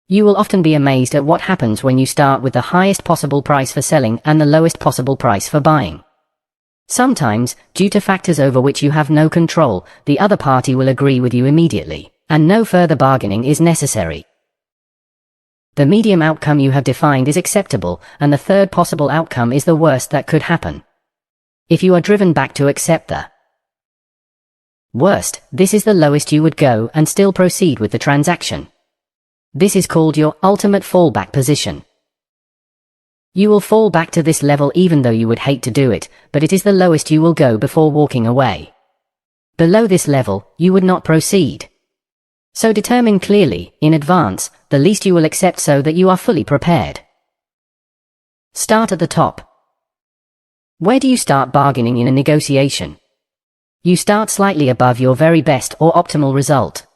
You will often be amazed at what happens when you start with the highest possible price for selling and the lowest possible price for buying. Sometimes, due to factors over which you have no control, the other party will agree with you immediately, and no further bargaining is necessary. The medium outcome you have defined is acceptable, and the third possible outcome is the worst that could happen. If you are driven back to accept the worst, this is the lowest you would go and still proceed with the transaction. This is called your ultimate fallback position. You will fall back to this level even though you would hate to do it, but it is the lowest you will go before walking away. Below this level, you would not proceed. So determine clearly, in advance, the least you will accept so that you are fully prepared. Start at the top. Where do you start bargaining in a negotiation? You start slightly above your very best or optimal result.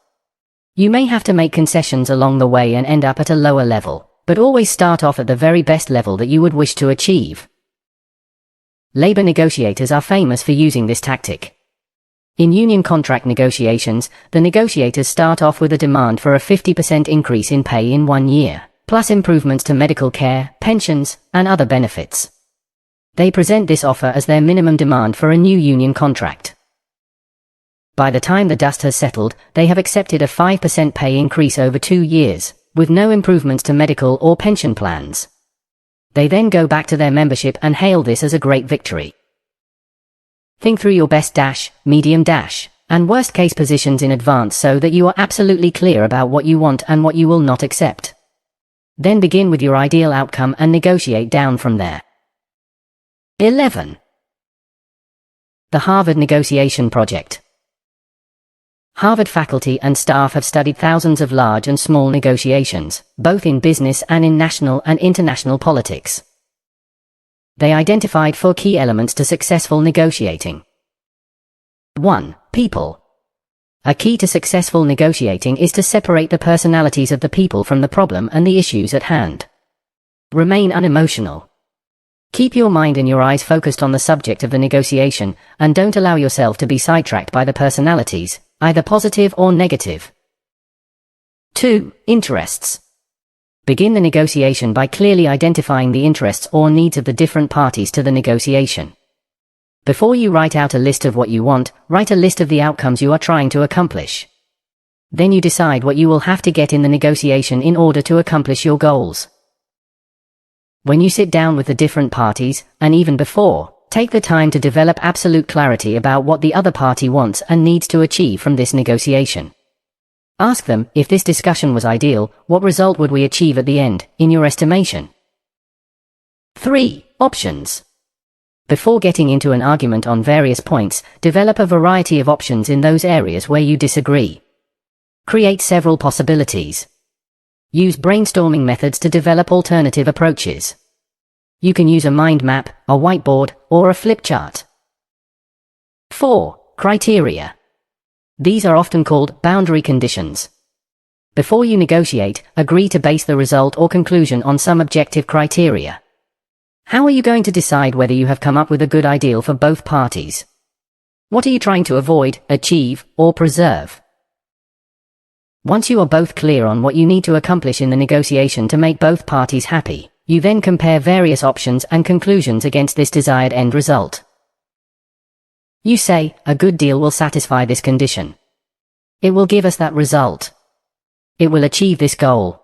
You may have to make concessions along the way and end up at a lower level, but always start off at the very best level that you would wish to achieve. Labor negotiators are famous for using this tactic. In union contract negotiations, the negotiators start off with a demand for a 50% increase in pay in 1 year, plus improvements to medical care, pensions, and other benefits. They present this offer as their minimum demand for a new union contract. By the time the dust has settled, they have accepted a 5% pay increase over 2 years, with no improvements to medical or pension plans. They then go back to their membership and hail this as a great victory. Think through your best dash, medium dash, and worst case positions in advance so that you are absolutely clear about what you want and what you will not accept. Then begin with your ideal outcome and negotiate down from there. 11. The Harvard Negotiation Project. Harvard faculty and staff have studied thousands of large and small negotiations, both in business and in national and international politics. They identified 4 key elements to successful negotiating. 1. People. A key to successful negotiating is to separate the personalities of the people from the problem and the issues at hand. Remain unemotional. Keep your mind and your eyes focused on the subject of the negotiation, and don't allow yourself to be sidetracked by the personalities, either positive or negative. 2. Interests. Begin the negotiation by clearly identifying the interests or needs of the different parties to the negotiation. Before you write out a list of what you want, write a list of the outcomes you are trying to accomplish. Then you decide what you will have to get in the negotiation in order to accomplish your goals. When you sit down with the different parties, and even before, take the time to develop absolute clarity about what the other party wants and needs to achieve from this negotiation. Ask them, if this discussion was ideal, what result would we achieve at the end, in your estimation? 3. Options. Before getting into an argument on various points, develop a variety of options in those areas where you disagree. Create several possibilities. Use brainstorming methods to develop alternative approaches. You can use a mind map, a whiteboard, or a flip chart. 4. Criteria. These are often called boundary conditions. Before you negotiate, agree to base the result or conclusion on some objective criteria. How are you going to decide whether you have come up with a good ideal for both parties? What are you trying to avoid, achieve, or preserve? Once you are both clear on what you need to accomplish in the negotiation to make both parties happy, you then compare various options and conclusions against this desired end result. You say, a good deal will satisfy this condition. It will give us that result. It will achieve this goal.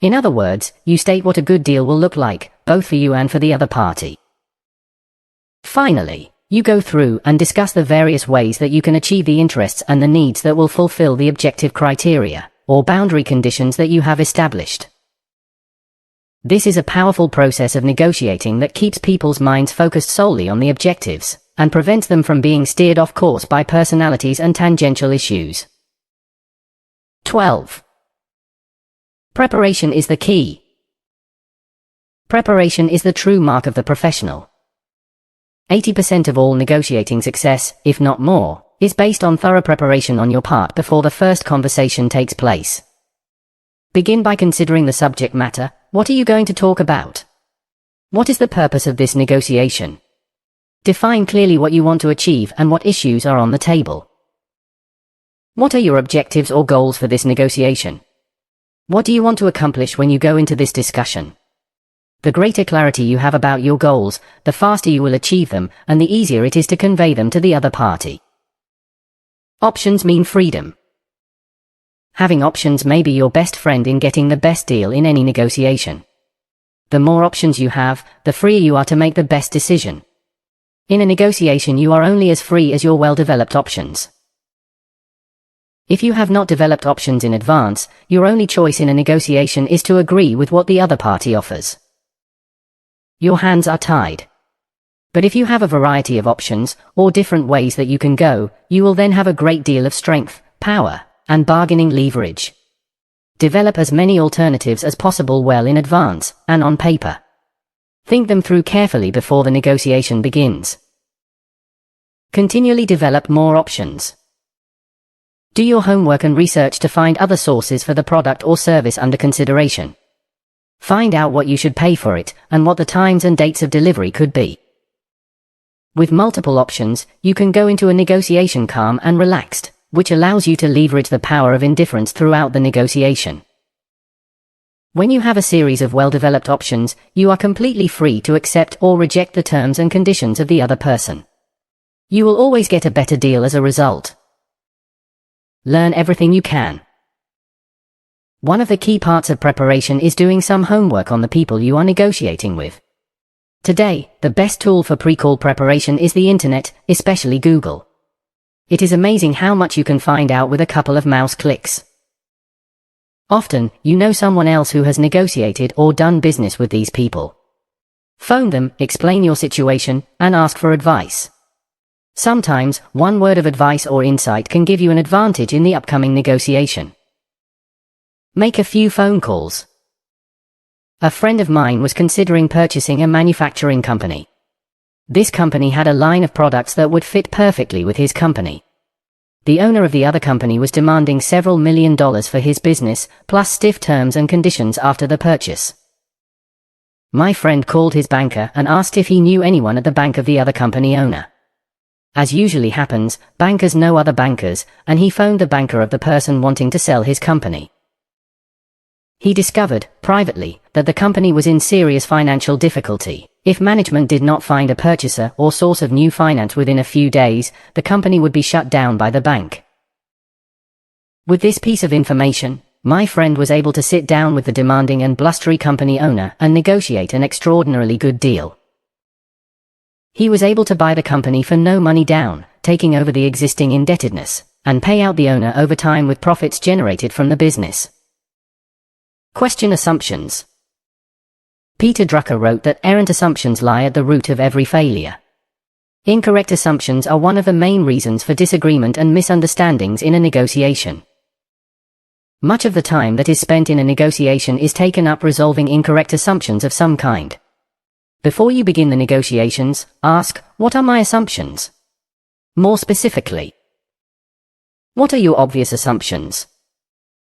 In other words, you state what a good deal will look like, both for you and for the other party. Finally, you go through and discuss the various ways that you can achieve the interests and the needs that will fulfill the objective criteria, or boundary conditions that you have established. This is a powerful process of negotiating that keeps people's minds focused solely on the objectives, and prevents them from being steered off course by personalities and tangential issues. 12. Preparation is the key. Preparation is the true mark of the professional. 80% of all negotiating success, if not more, is based on thorough preparation on your part before the first conversation takes place. Begin by considering the subject matter. What are you going to talk about? What is the purpose of this negotiation? Define clearly what you want to achieve and what issues are on the table. What are your objectives or goals for this negotiation? What do you want to accomplish when you go into this discussion? The greater clarity you have about your goals, the faster you will achieve them, and the easier it is to convey them to the other party. Options mean freedom. Having options may be your best friend in getting the best deal in any negotiation. The more options you have, the freer you are to make the best decision. In a negotiation, you are only as free as your well-developed options. If you have not developed options in advance, your only choice in a negotiation is to agree with what the other party offers. Your hands are tied. But if you have a variety of options, or different ways that you can go, you will then have a great deal of strength, power, and bargaining leverage. Develop as many alternatives as possible well in advance, and on paper. Think them through carefully before the negotiation begins. Continually develop more options. Do your homework and research to find other sources for the product or service under consideration. Find out what you should pay for it, and what the times and dates of delivery could be. With multiple options, you can go into a negotiation calm and relaxed, which allows you to leverage the power of indifference throughout the negotiation. When you have a series of well-developed options, you are completely free to accept or reject the terms and conditions of the other person. You will always get a better deal as a result. Learn everything you can. One of the key parts of preparation is doing some homework on the people you are negotiating with. Today, the best tool for pre-call preparation is the internet, especially Google. It is amazing how much you can find out with a couple of mouse clicks. Often, you know someone else who has negotiated or done business with these people. Phone them, explain your situation, and ask for advice. Sometimes, one word of advice or insight can give you an advantage in the upcoming negotiation. Make a few phone calls. A friend of mine was considering purchasing a manufacturing company. This company had a line of products that would fit perfectly with his company. The owner of the other company was demanding several $1 million for his business, plus stiff terms and conditions after the purchase. My friend called his banker and asked if he knew anyone at the bank of the other company owner. As usually happens, bankers know other bankers, and he phoned the banker of the person wanting to sell his company. He discovered, privately, that the company was in serious financial difficulty. If management did not find a purchaser or source of new finance within a few days, the company would be shut down by the bank. With this piece of information, my friend was able to sit down with the demanding and blustery company owner and negotiate an extraordinarily good deal. He was able to buy the company for no money down, taking over the existing indebtedness, and pay out the owner over time with profits generated from the business. Question assumptions. Peter Drucker wrote that errant assumptions lie at the root of every failure. Incorrect assumptions are one of the main reasons for disagreement and misunderstandings in a negotiation. Much of the time that is spent in a negotiation is taken up resolving incorrect assumptions of some kind. Before you begin the negotiations, ask, what are my assumptions? More specifically, what are your obvious assumptions?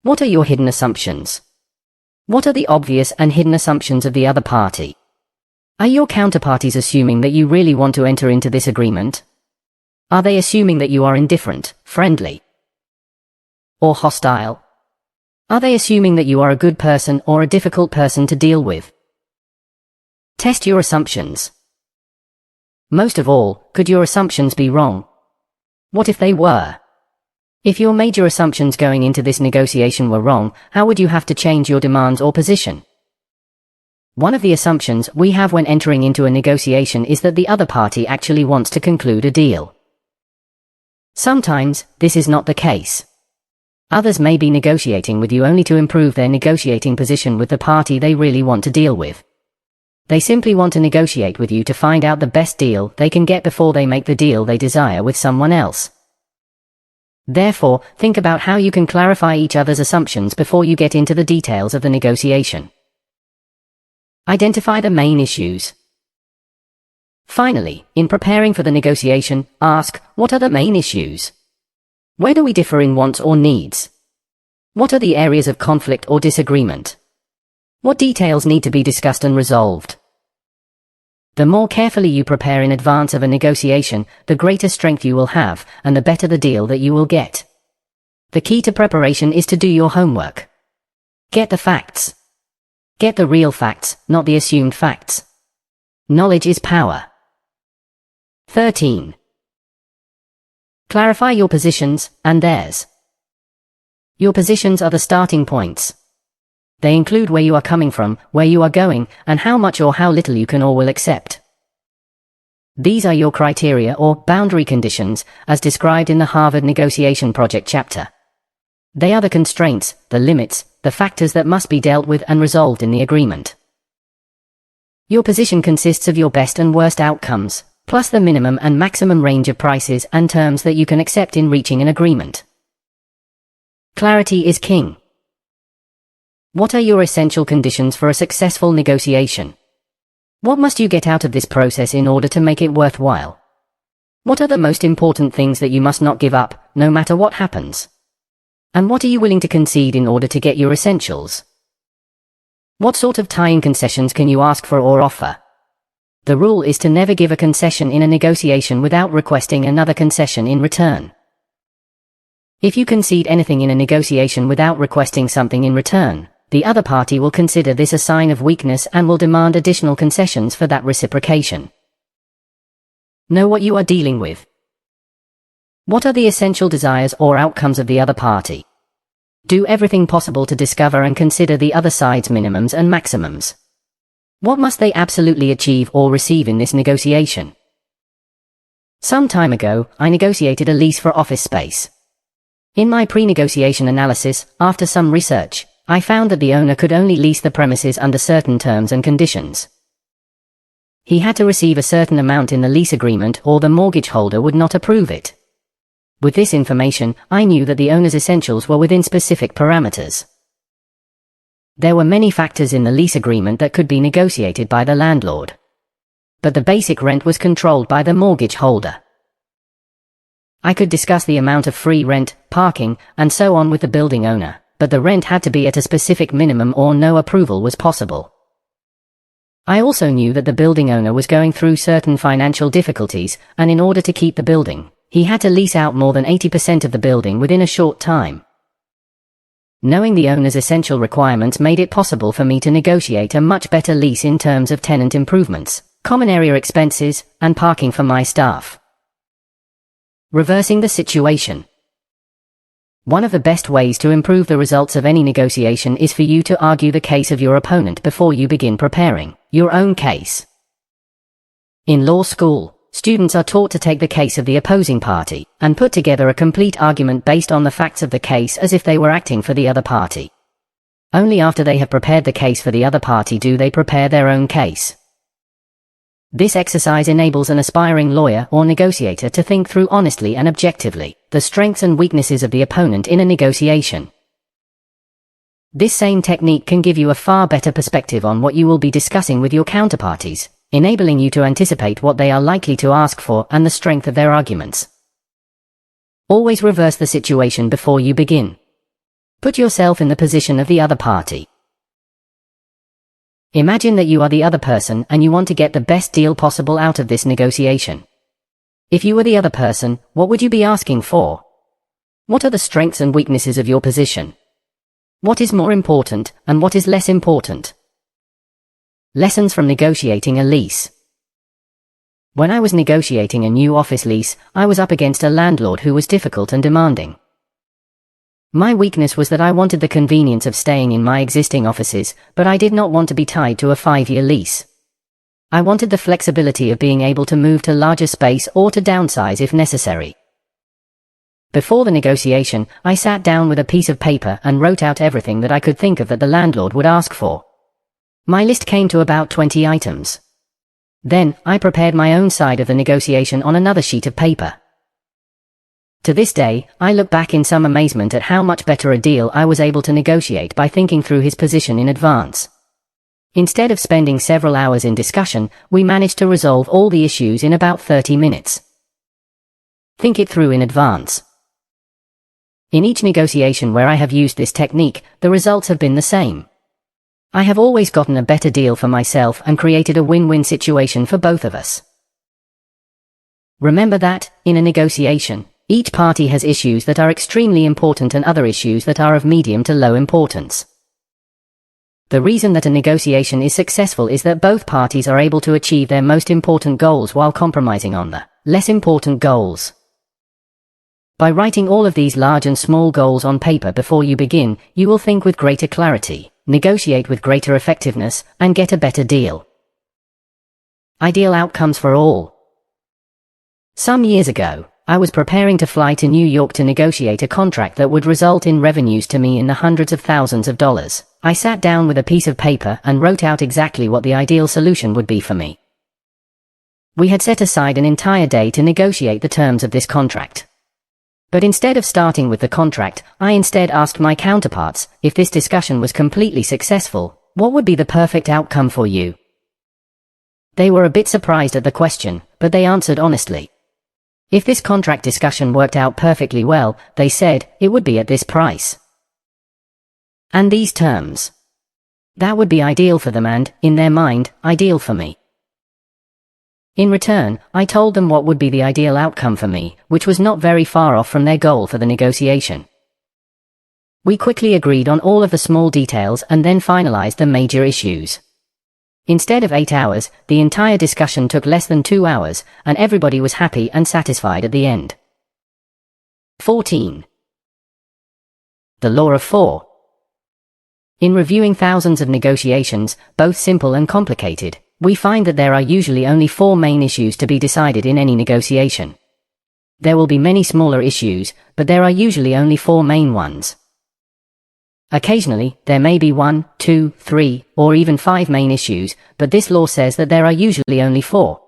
What are your hidden assumptions? What are the obvious and hidden assumptions of the other party? Are your counterparties assuming that you really want to enter into this agreement? Are they assuming that you are indifferent, friendly, or hostile? Are they assuming that you are a good person or a difficult person to deal with? Test your assumptions. Most of all, could your assumptions be wrong? What if they were? If your major assumptions going into this negotiation were wrong, how would you have to change your demands or position? One of the assumptions we have when entering into a negotiation is that the other party actually wants to conclude a deal. Sometimes, this is not the case. Others may be negotiating with you only to improve their negotiating position with the party they really want to deal with. They simply want to negotiate with you to find out the best deal they can get before they make the deal they desire with someone else. Therefore, think about how you can clarify each other's assumptions before you get into the details of the negotiation. Identify the main issues. Finally, in preparing for the negotiation, ask, what are the main issues? Where do we differ in wants or needs? What are the areas of conflict or disagreement? What details need to be discussed and resolved? The more carefully you prepare in advance of a negotiation, the greater strength you will have, and the better the deal that you will get. The key to preparation is to do your homework. Get the facts. Get the real facts, not the assumed facts. Knowledge is power. 13. Clarify your positions, and theirs. Your positions are the starting points. They include where you are coming from, where you are going, and how much or how little you can or will accept. These are your criteria or boundary conditions, as described in the Harvard Negotiation Project chapter. They are the constraints, the limits, the factors that must be dealt with and resolved in the agreement. Your position consists of your best and worst outcomes, plus the minimum and maximum range of prices and terms that you can accept in reaching an agreement. Clarity is king. What are your essential conditions for a successful negotiation? What must you get out of this process in order to make it worthwhile? What are the most important things that you must not give up, no matter what happens? And what are you willing to concede in order to get your essentials? What sort of tie-in concessions can you ask for or offer? The rule is to never give a concession in a negotiation without requesting another concession in return. If you concede anything in a negotiation without requesting something in return, the other party will consider this a sign of weakness and will demand additional concessions for that reciprocation. Know what you are dealing with. What are the essential desires or outcomes of the other party? Do everything possible to discover and consider the other side's minimums and maximums. What must they absolutely achieve or receive in this negotiation? Some time ago, I negotiated a lease for office space. In my pre-negotiation analysis, after some research, I found that the owner could only lease the premises under certain terms and conditions. He had to receive a certain amount in the lease agreement or the mortgage holder would not approve it. With this information, I knew that the owner's essentials were within specific parameters. There were many factors in the lease agreement that could be negotiated by the landlord. But the basic rent was controlled by the mortgage holder. I could discuss the amount of free rent, parking, and so on with the building owner, but the rent had to be at a specific minimum or no approval was possible. I also knew that the building owner was going through certain financial difficulties, and in order to keep the building, he had to lease out more than 80% of the building within a short time. Knowing the owner's essential requirements made it possible for me to negotiate a much better lease in terms of tenant improvements, common area expenses, and parking for my staff. Reversing the situation. One of the best ways to improve the results of any negotiation is for you to argue the case of your opponent before you begin preparing your own case. In law school, students are taught to take the case of the opposing party and put together a complete argument based on the facts of the case as if they were acting for the other party. Only after they have prepared the case for the other party do they prepare their own case. This exercise enables an aspiring lawyer or negotiator to think through honestly and objectively the strengths and weaknesses of the opponent in a negotiation. This same technique can give you a far better perspective on what you will be discussing with your counterparties, enabling you to anticipate what they are likely to ask for and the strength of their arguments. Always reverse the situation before you begin. Put yourself in the position of the other party. Imagine that you are the other person and you want to get the best deal possible out of this negotiation. If you were the other person, what would you be asking for? What are the strengths and weaknesses of your position? What is more important, and what is less important? Lessons from negotiating a lease. When I was negotiating a new office lease, I was up against a landlord who was difficult and demanding. My weakness was that I wanted the convenience of staying in my existing offices, but I did not want to be tied to a 5-year lease. I wanted the flexibility of being able to move to larger space or to downsize if necessary. Before the negotiation, I sat down with a piece of paper and wrote out everything that I could think of that the landlord would ask for. My list came to about 20 items. Then, I prepared my own side of the negotiation on another sheet of paper. To this day, I look back in some amazement at how much better a deal I was able to negotiate by thinking through his position in advance. Instead of spending several hours in discussion, we managed to resolve all the issues in about 30 minutes. Think it through in advance. In each negotiation where I have used this technique, the results have been the same. I have always gotten a better deal for myself and created a win-win situation for both of us. Remember that, in a negotiation, each party has issues that are extremely important and other issues that are of medium to low importance. The reason that a negotiation is successful is that both parties are able to achieve their most important goals while compromising on the less important goals. By writing all of these large and small goals on paper before you begin, you will think with greater clarity, negotiate with greater effectiveness, and get a better deal. Ideal outcomes for all. Some years ago, I was preparing to fly to New York to negotiate a contract that would result in revenues to me in the hundreds of thousands of dollars. I sat down with a piece of paper and wrote out exactly what the ideal solution would be for me. We had set aside an entire day to negotiate the terms of this contract. But instead of starting with the contract, I instead asked my counterparts, if this discussion was completely successful, what would be the perfect outcome for you? They were a bit surprised at the question, but they answered honestly. If this contract discussion worked out perfectly well, they said, it would be at this price. And these terms. That would be ideal for them and, in their mind, ideal for me. In return, I told them what would be the ideal outcome for me, which was not very far off from their goal for the negotiation. We quickly agreed on all of the small details and then finalized the major issues. Instead of 8 hours, the entire discussion took less than 2 hours, and everybody was happy and satisfied at the end. 14. The Law of 4. In reviewing thousands of negotiations, both simple and complicated, we find that there are usually only 4 main issues to be decided in any negotiation. There will be many smaller issues, but there are usually only 4 main ones. Occasionally, there may be 1, 2, 3, or even 5 main issues, but this law says that there are usually only 4.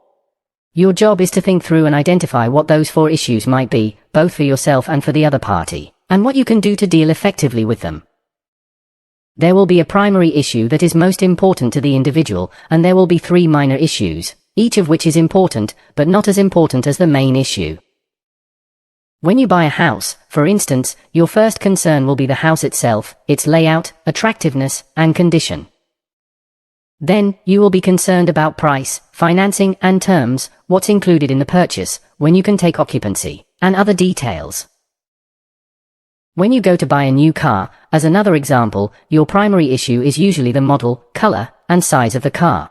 Your job is to think through and identify what those 4 issues might be, both for yourself and for the other party, and what you can do to deal effectively with them. There will be a primary issue that is most important to the individual, and there will be 3 minor issues, each of which is important, but not as important as the main issue. When you buy a house, for instance, your first concern will be the house itself, its layout, attractiveness, and condition. Then, you will be concerned about price, financing, and terms, what's included in the purchase, when you can take occupancy, and other details. When you go to buy a new car, as another example, your primary issue is usually the model, color, and size of the car.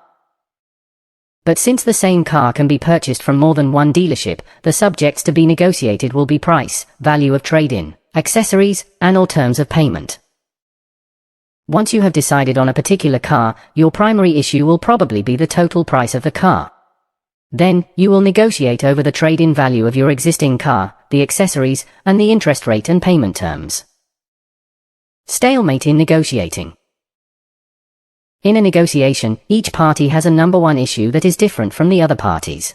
But since the same car can be purchased from more than one dealership, the subjects to be negotiated will be price, value of trade-in, accessories, and/or terms of payment. Once you have decided on a particular car, your primary issue will probably be the total price of the car. Then, you will negotiate over the trade-in value of your existing car, the accessories, and the interest rate and payment terms. Stalemate in negotiating. In a negotiation, each party has a number 1 issue that is different from the other parties.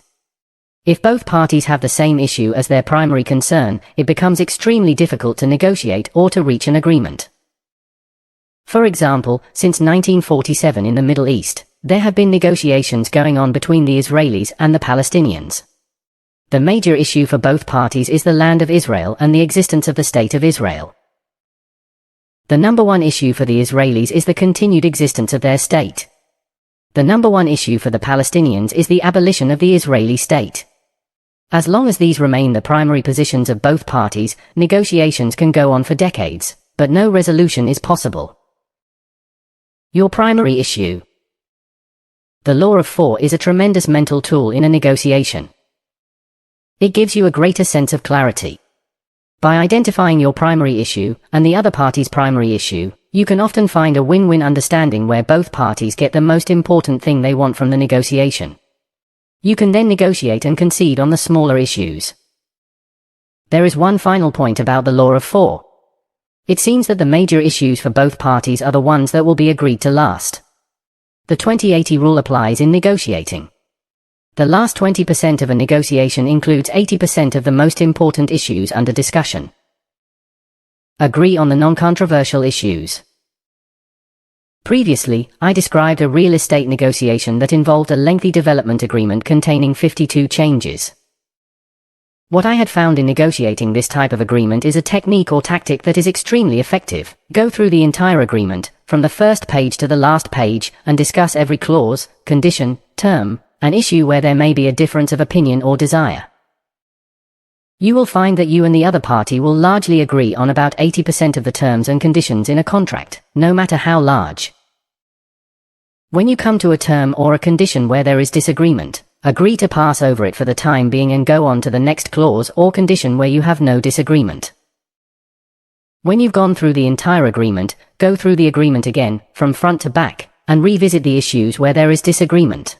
If both parties have the same issue as their primary concern, it becomes extremely difficult to negotiate or to reach an agreement. For example, since 1947 in the Middle East, there have been negotiations going on between the Israelis and the Palestinians. The major issue for both parties is the land of Israel and the existence of the State of Israel. The number 1 issue for the Israelis is the continued existence of their state. The number 1 issue for the Palestinians is the abolition of the Israeli state. As long as these remain the primary positions of both parties, negotiations can go on for decades, but no resolution is possible. Your primary issue. The law of 4 is a tremendous mental tool in a negotiation. It gives you a greater sense of clarity. By identifying your primary issue, and the other party's primary issue, you can often find a win-win understanding where both parties get the most important thing they want from the negotiation. You can then negotiate and concede on the smaller issues. There is one final point about the law of 4. It seems that the major issues for both parties are the ones that will be agreed to last. The 20-80 rule applies in negotiating. The last 20% of a negotiation includes 80% of the most important issues under discussion. Agree on the non-controversial issues. Previously, I described a real estate negotiation that involved a lengthy development agreement containing 52 changes. What I had found in negotiating this type of agreement is a technique or tactic that is extremely effective. Go through the entire agreement, from the first page to the last page, and discuss every clause, condition, term, an issue where there may be a difference of opinion or desire. You will find that you and the other party will largely agree on about 80% of the terms and conditions in a contract, no matter how large. When you come to a term or a condition where there is disagreement, agree to pass over it for the time being and go on to the next clause or condition where you have no disagreement. When you've gone through the entire agreement, go through the agreement again, from front to back, and revisit the issues where there is disagreement.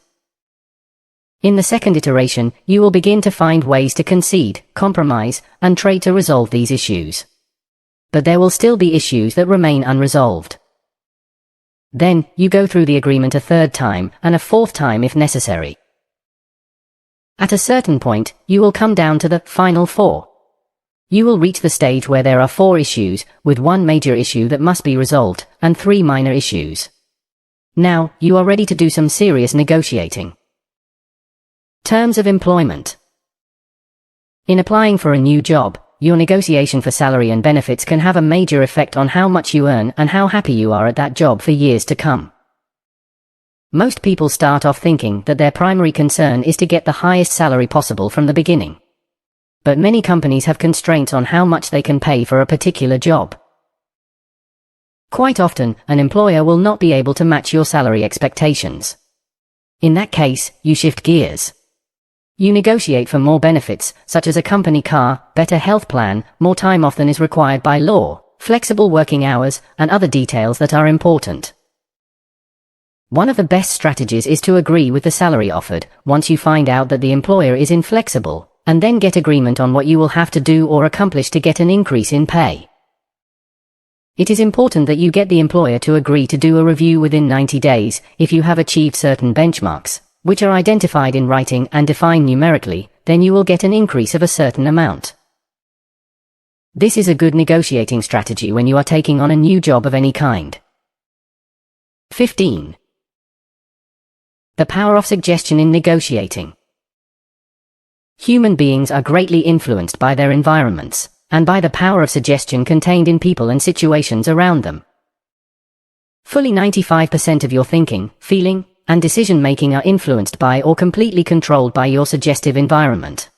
In the second iteration, you will begin to find ways to concede, compromise, and trade to resolve these issues. But there will still be issues that remain unresolved. Then, you go through the agreement a third time, and a fourth time if necessary. At a certain point, you will come down to the final 4. You will reach the stage where there are 4 issues, with one major issue that must be resolved, and 3 minor issues. Now, you are ready to do some serious negotiating. Terms of employment. In applying for a new job, your negotiation for salary and benefits can have a major effect on how much you earn and how happy you are at that job for years to come. Most people start off thinking that their primary concern is to get the highest salary possible from the beginning. But many companies have constraints on how much they can pay for a particular job. Quite often, an employer will not be able to match your salary expectations. In that case, you shift gears. You negotiate for more benefits, such as a company car, better health plan, more time off than is required by law, flexible working hours, and other details that are important. One of the best strategies is to agree with the salary offered, once you find out that the employer is inflexible, and then get agreement on what you will have to do or accomplish to get an increase in pay. It is important that you get the employer to agree to do a review within 90 days if you have achieved certain benchmarks, which are identified in writing and defined numerically. Then you will get an increase of a certain amount. This is a good negotiating strategy when you are taking on a new job of any kind. 15. The power of suggestion in negotiating. Human beings are greatly influenced by their environments, and by the power of suggestion contained in people and situations around them. Fully 95% of your thinking, feeling, and decision-making are influenced by or completely controlled by your suggestive environment.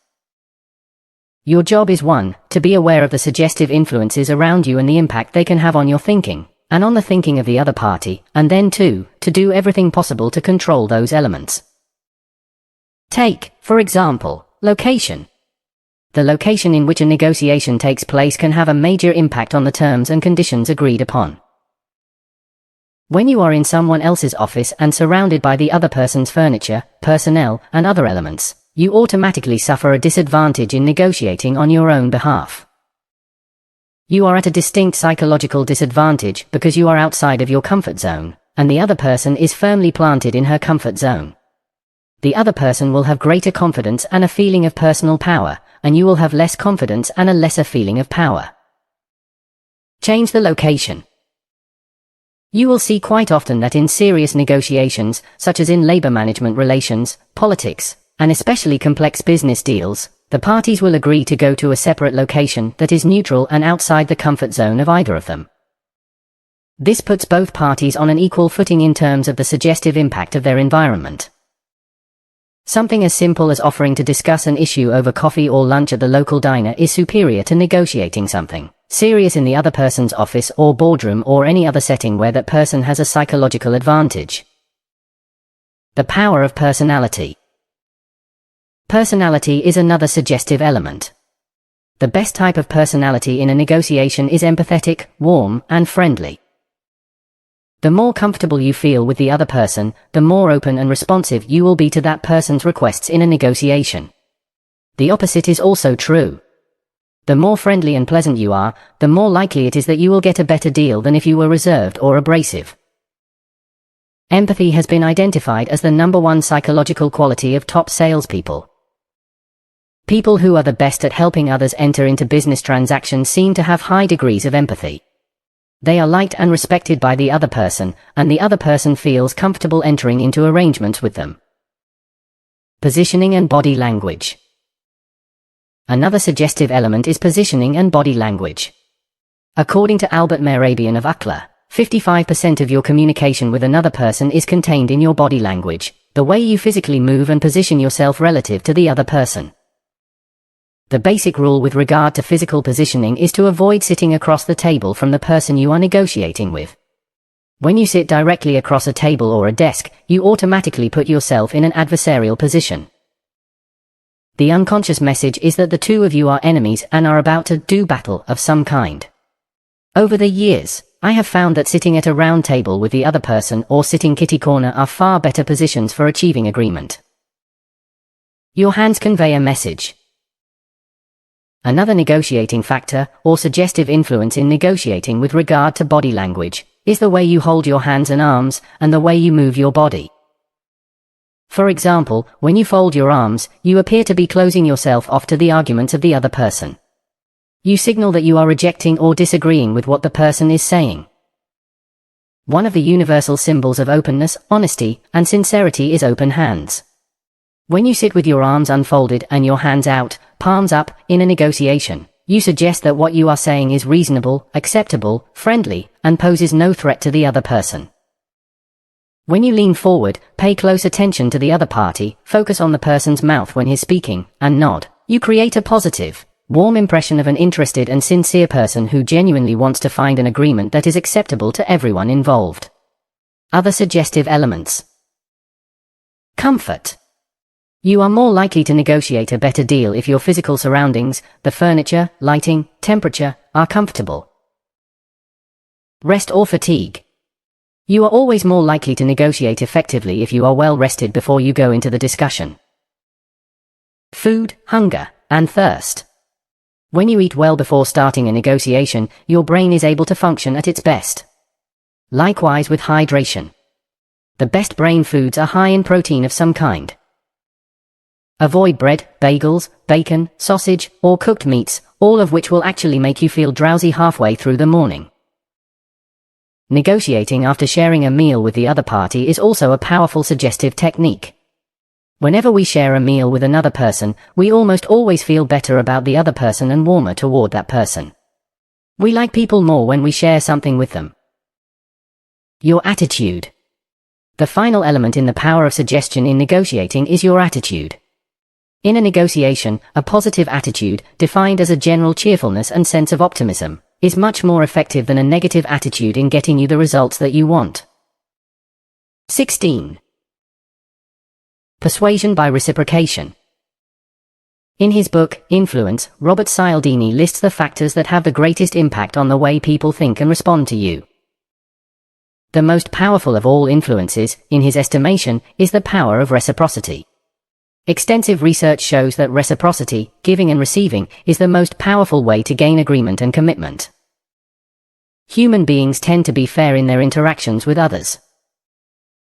Your job is 1. To be aware of the suggestive influences around you and the impact they can have on your thinking, and on the thinking of the other party, and then 2. To do everything possible to control those elements. Take, for example, location. The location in which a negotiation takes place can have a major impact on the terms and conditions agreed upon. When you are in someone else's office and surrounded by the other person's furniture, personnel, and other elements, you automatically suffer a disadvantage in negotiating on your own behalf. You are at a distinct psychological disadvantage because you are outside of your comfort zone, and the other person is firmly planted in her comfort zone. The other person will have greater confidence and a feeling of personal power, and you will have less confidence and a lesser feeling of power. Change the location. You will see quite often that in serious negotiations, such as in labor management relations, politics, and especially complex business deals, the parties will agree to go to a separate location that is neutral and outside the comfort zone of either of them. This puts both parties on an equal footing in terms of the suggestive impact of their environment. Something as simple as offering to discuss an issue over coffee or lunch at the local diner is superior to negotiating something serious in the other person's office or boardroom or any other setting where that person has a psychological advantage. The power of personality. Personality is another suggestive element. The best type of personality in a negotiation is empathetic, warm, and friendly. The more comfortable you feel with the other person, the more open and responsive you will be to that person's requests in a negotiation. The opposite is also true. The more friendly and pleasant you are, the more likely it is that you will get a better deal than if you were reserved or abrasive. Empathy has been identified as the #1 psychological quality of top salespeople. People who are the best at helping others enter into business transactions seem to have high degrees of empathy. They are liked and respected by the other person, and the other person feels comfortable entering into arrangements with them. Positioning and body language. Another suggestive element is positioning and body language. According to Albert Mehrabian of UCLA, 55% of your communication with another person is contained in your body language, the way you physically move and position yourself relative to the other person. The basic rule with regard to physical positioning is to avoid sitting across the table from the person you are negotiating with. When you sit directly across a table or a desk, you automatically put yourself in an adversarial position. The unconscious message is that the two of you are enemies and are about to do battle of some kind. Over the years, I have found that sitting at a round table with the other person or sitting kitty corner are far better positions for achieving agreement. Your hands convey a message. Another negotiating factor, or suggestive influence in negotiating with regard to body language, is the way you hold your hands and arms, and the way you move your body. For example, when you fold your arms, you appear to be closing yourself off to the arguments of the other person. You signal that you are rejecting or disagreeing with what the person is saying. One of the universal symbols of openness, honesty, and sincerity is open hands. When you sit with your arms unfolded and your hands out, palms up, in a negotiation, you suggest that what you are saying is reasonable, acceptable, friendly, and poses no threat to the other person. When you lean forward, pay close attention to the other party, focus on the person's mouth when he's speaking, and nod. You create a positive, warm impression of an interested and sincere person who genuinely wants to find an agreement that is acceptable to everyone involved. Other suggestive elements. Comfort. You are more likely to negotiate a better deal if your physical surroundings, the furniture, lighting, temperature, are comfortable. Rest or fatigue. You are always more likely to negotiate effectively if you are well rested before you go into the discussion. Food, hunger, and thirst. When you eat well before starting a negotiation, your brain is able to function at its best. Likewise with hydration. The best brain foods are high in protein of some kind. Avoid bread, bagels, bacon, sausage, or cooked meats, all of which will actually make you feel drowsy halfway through the morning. Negotiating after sharing a meal with the other party is also a powerful suggestive technique. Whenever we share a meal with another person, we almost always feel better about the other person and warmer toward that person. We like people more when we share something with them. Your attitude. The final element in the power of suggestion in negotiating is your attitude. In a negotiation, a positive attitude, defined as a general cheerfulness and sense of optimism, is much more effective than a negative attitude in getting you the results that you want. 16. Persuasion by reciprocation. In his book, Influence, Robert Cialdini lists the factors that have the greatest impact on the way people think and respond to you. The most powerful of all influences, in his estimation, is the power of reciprocity. Extensive research shows that reciprocity, giving and receiving, is the most powerful way to gain agreement and commitment. Human beings tend to be fair in their interactions with others.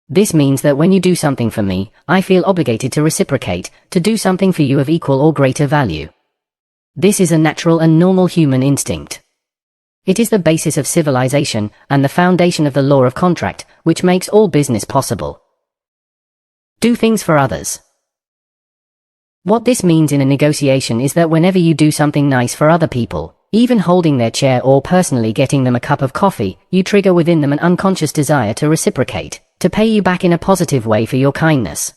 This means that when you do something for me, I feel obligated to reciprocate, to do something for you of equal or greater value. This is a natural and normal human instinct. It is the basis of civilization, and the foundation of the law of contract, which makes all business possible. Do things for others. What this means in a negotiation is that whenever you do something nice for other people, even holding their chair or personally getting them a cup of coffee, you trigger within them an unconscious desire to reciprocate, to pay you back in a positive way for your kindness.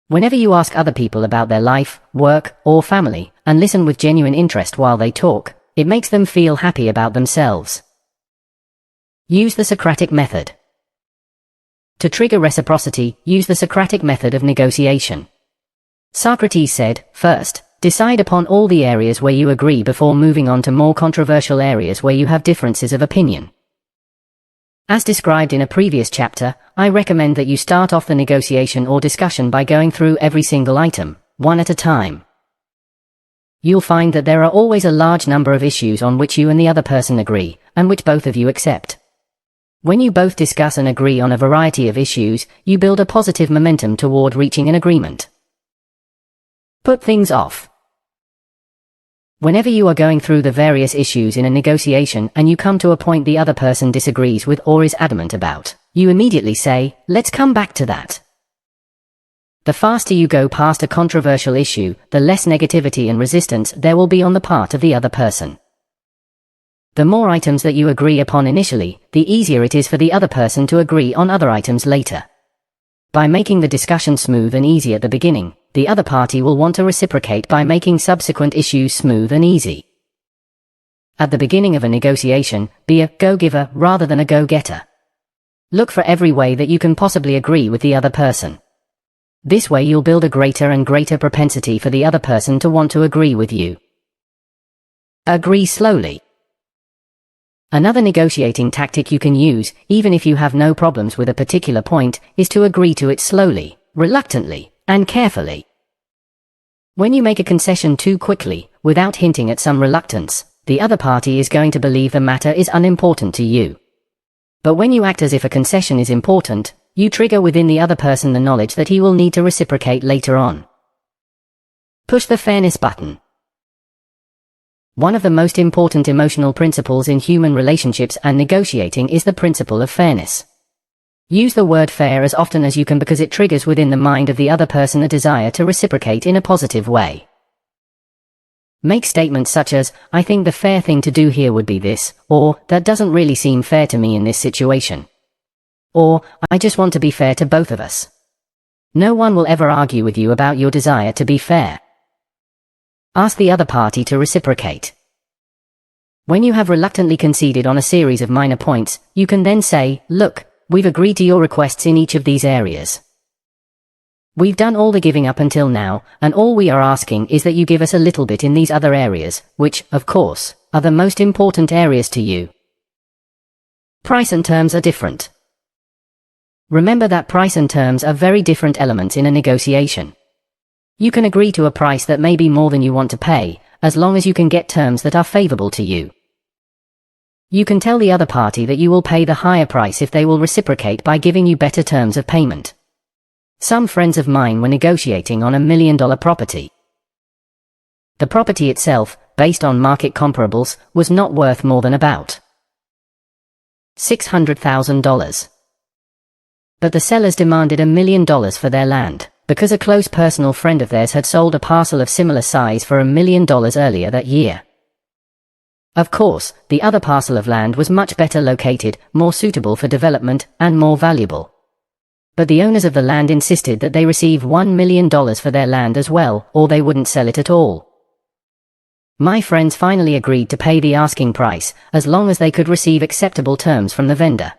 Whenever you ask other people about their life, work, or family, and listen with genuine interest while they talk, it makes them feel happy about themselves. Use the Socratic method. To trigger reciprocity, use the Socratic method of negotiation. Socrates said, first, decide upon all the areas where you agree before moving on to more controversial areas where you have differences of opinion. As described in a previous chapter, I recommend that you start off the negotiation or discussion by going through every single item, one at a time. You'll find that there are always a large number of issues on which you and the other person agree, and which both of you accept. When you both discuss and agree on a variety of issues, you build a positive momentum toward reaching an agreement. Put things off. Whenever you are going through the various issues in a negotiation and you come to a point the other person disagrees with or is adamant about, you immediately say, let's come back to that. The faster you go past a controversial issue, the less negativity and resistance there will be on the part of the other person. The more items that you agree upon initially, the easier it is for the other person to agree on other items later. By making the discussion smooth and easy at the beginning, the other party will want to reciprocate by making subsequent issues smooth and easy. At the beginning of a negotiation, be a go-giver rather than a go-getter. Look for every way that you can possibly agree with the other person. This way you'll build a greater and greater propensity for the other person to want to agree with you. Agree slowly. Another negotiating tactic you can use, even if you have no problems with a particular point, is to agree to it slowly, reluctantly, and carefully. When you make a concession too quickly, without hinting at some reluctance, the other party is going to believe the matter is unimportant to you. But when you act as if a concession is important, you trigger within the other person the knowledge that he will need to reciprocate later on. Push the fairness button. One of the most important emotional principles in human relationships and negotiating is the principle of fairness. Use the word fair as often as you can because it triggers within the mind of the other person a desire to reciprocate in a positive way. Make statements such as, I think the fair thing to do here would be this, or, that doesn't really seem fair to me in this situation. Or, I just want to be fair to both of us. No one will ever argue with you about your desire to be fair. Ask the other party to reciprocate. When you have reluctantly conceded on a series of minor points, you can then say, look, we've agreed to your requests in each of these areas. We've done all the giving up until now, and all we are asking is that you give us a little bit in these other areas, which, of course, are the most important areas to you. Price and terms are different. Remember that price and terms are very different elements in a negotiation. You can agree to a price that may be more than you want to pay, as long as you can get terms that are favorable to you. You can tell the other party that you will pay the higher price if they will reciprocate by giving you better terms of payment. Some friends of mine were negotiating on $1 million property. The property itself, based on market comparables, was not worth more than about $600,000. But the sellers demanded $1 million for their land, because a close personal friend of theirs had sold a parcel of similar size for $1 million earlier that year. Of course, the other parcel of land was much better located, more suitable for development, and more valuable. But the owners of the land insisted that they receive $1 million for their land as well, or they wouldn't sell it at all. My friends finally agreed to pay the asking price, as long as they could receive acceptable terms from the vendor.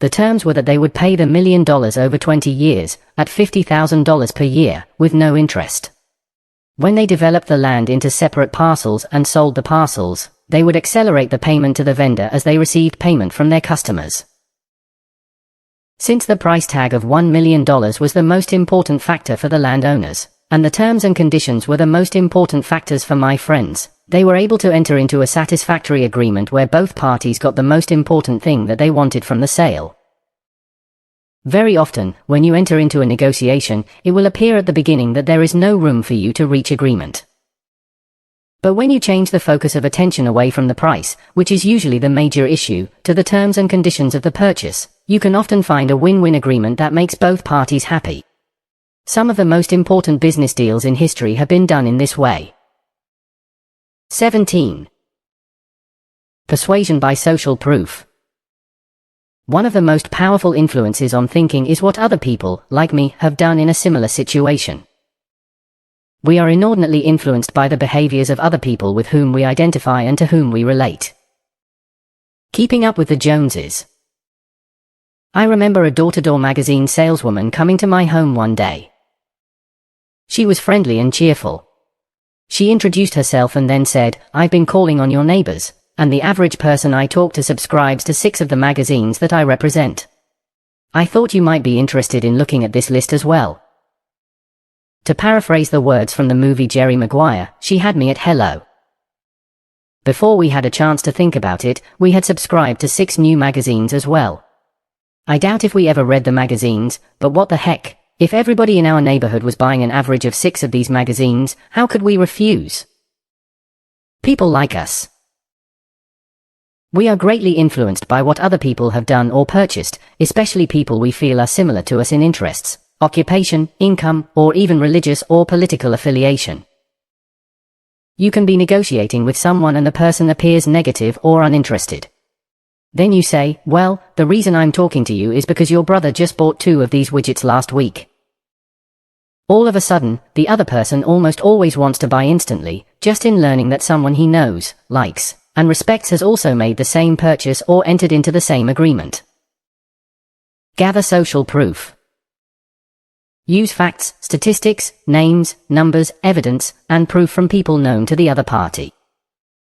The terms were that they would pay the $1 million over 20 years, at $50,000 per year, with no interest. When they developed the land into separate parcels and sold the parcels, they would accelerate the payment to the vendor as they received payment from their customers. Since the price tag of $1 million was the most important factor for the landowners, and the terms and conditions were the most important factors for my friends, they were able to enter into a satisfactory agreement where both parties got the most important thing that they wanted from the sale. Very often, when you enter into a negotiation, it will appear at the beginning that there is no room for you to reach agreement. But when you change the focus of attention away from the price, which is usually the major issue, to the terms and conditions of the purchase, you can often find a win-win agreement that makes both parties happy. Some of the most important business deals in history have been done in this way. 17. Persuasion by social proof. One of the most powerful influences on thinking is what other people, like me, have done in a similar situation. We are inordinately influenced by the behaviors of other people with whom we identify and to whom we relate. Keeping up with the Joneses. I remember a door-to-door magazine saleswoman coming to my home one day. She was friendly and cheerful. She introduced herself and then said, "I've been calling on your neighbors, and the average person I talk to subscribes to 6 of the magazines that I represent. I thought you might be interested in looking at this list as well." To paraphrase the words from the movie Jerry Maguire, she had me at hello. Before we had a chance to think about it, we had subscribed to 6 new magazines as well. I doubt if we ever read the magazines, but what the heck? If everybody in our neighborhood was buying an average of 6 of these magazines, how could we refuse? People like us. We are greatly influenced by what other people have done or purchased, especially people we feel are similar to us in interests, occupation, income, or even religious or political affiliation. You can be negotiating with someone and the person appears negative or uninterested. Then you say, "Well, the reason I'm talking to you is because your brother just bought 2 of these widgets last week." All of a sudden, the other person almost always wants to buy instantly, just in learning that someone he knows, likes, and respects has also made the same purchase or entered into the same agreement. Gather social proof. Use facts, statistics, names, numbers, evidence, and proof from people known to the other party.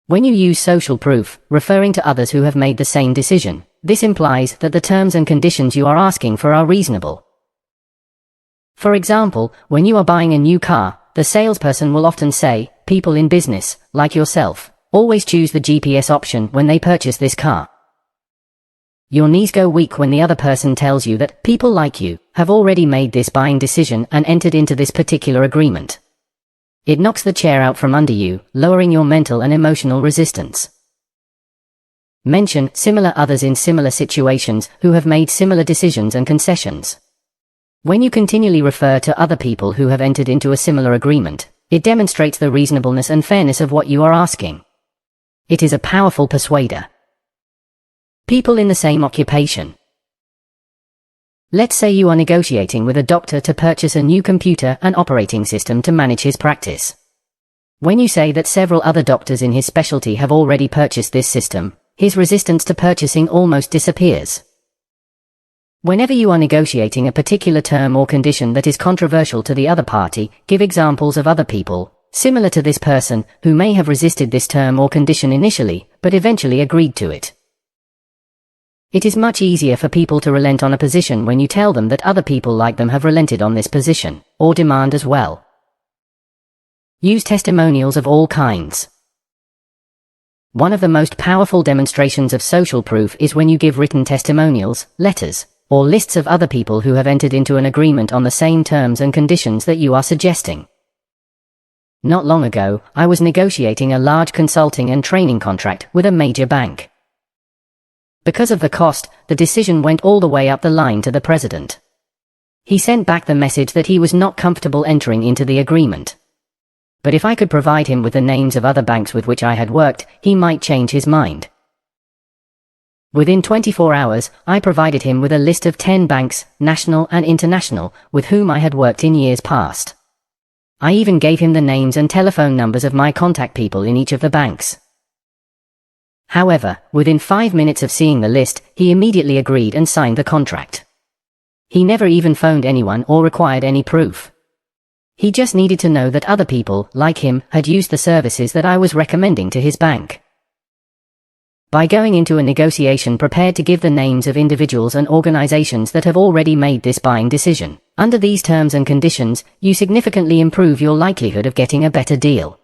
When you use social proof, referring to others who have made the same decision, this implies that the terms and conditions you are asking for are reasonable. For example, when you are buying a new car, the salesperson will often say, "People in business, like yourself, always choose the GPS option when they purchase this car." Your knees go weak when the other person tells you that people like you have already made this buying decision and entered into this particular agreement. It knocks the chair out from under you, lowering your mental and emotional resistance. Mention similar others in similar situations who have made similar decisions and concessions. When you continually refer to other people who have entered into a similar agreement, it demonstrates the reasonableness and fairness of what you are asking. It is a powerful persuader. People in the same occupation. Let's say you are negotiating with a doctor to purchase a new computer and operating system to manage his practice. When you say that several other doctors in his specialty have already purchased this system, his resistance to purchasing almost disappears. Whenever you are negotiating a particular term or condition that is controversial to the other party, give examples of other people, similar to this person, who may have resisted this term or condition initially, but eventually agreed to it. It is much easier for people to relent on a position when you tell them that other people like them have relented on this position, or demand as well. Use testimonials of all kinds. One of the most powerful demonstrations of social proof is when you give written testimonials, letters, or lists of other people who have entered into an agreement on the same terms and conditions that you are suggesting. Not long ago, I was negotiating a large consulting and training contract with a major bank. Because of the cost, the decision went all the way up the line to the president. He sent back the message that he was not comfortable entering into the agreement. But if I could provide him with the names of other banks with which I had worked, he might change his mind. Within 24 hours, I provided him with a list of 10 banks, national and international, with whom I had worked in years past. I even gave him the names and telephone numbers of my contact people in each of the banks. However, within 5 minutes of seeing the list, he immediately agreed and signed the contract. He never even phoned anyone or required any proof. He just needed to know that other people, like him, had used the services that I was recommending to his bank. By going into a negotiation prepared to give the names of individuals and organizations that have already made this buying decision, under these terms and conditions, you significantly improve your likelihood of getting a better deal.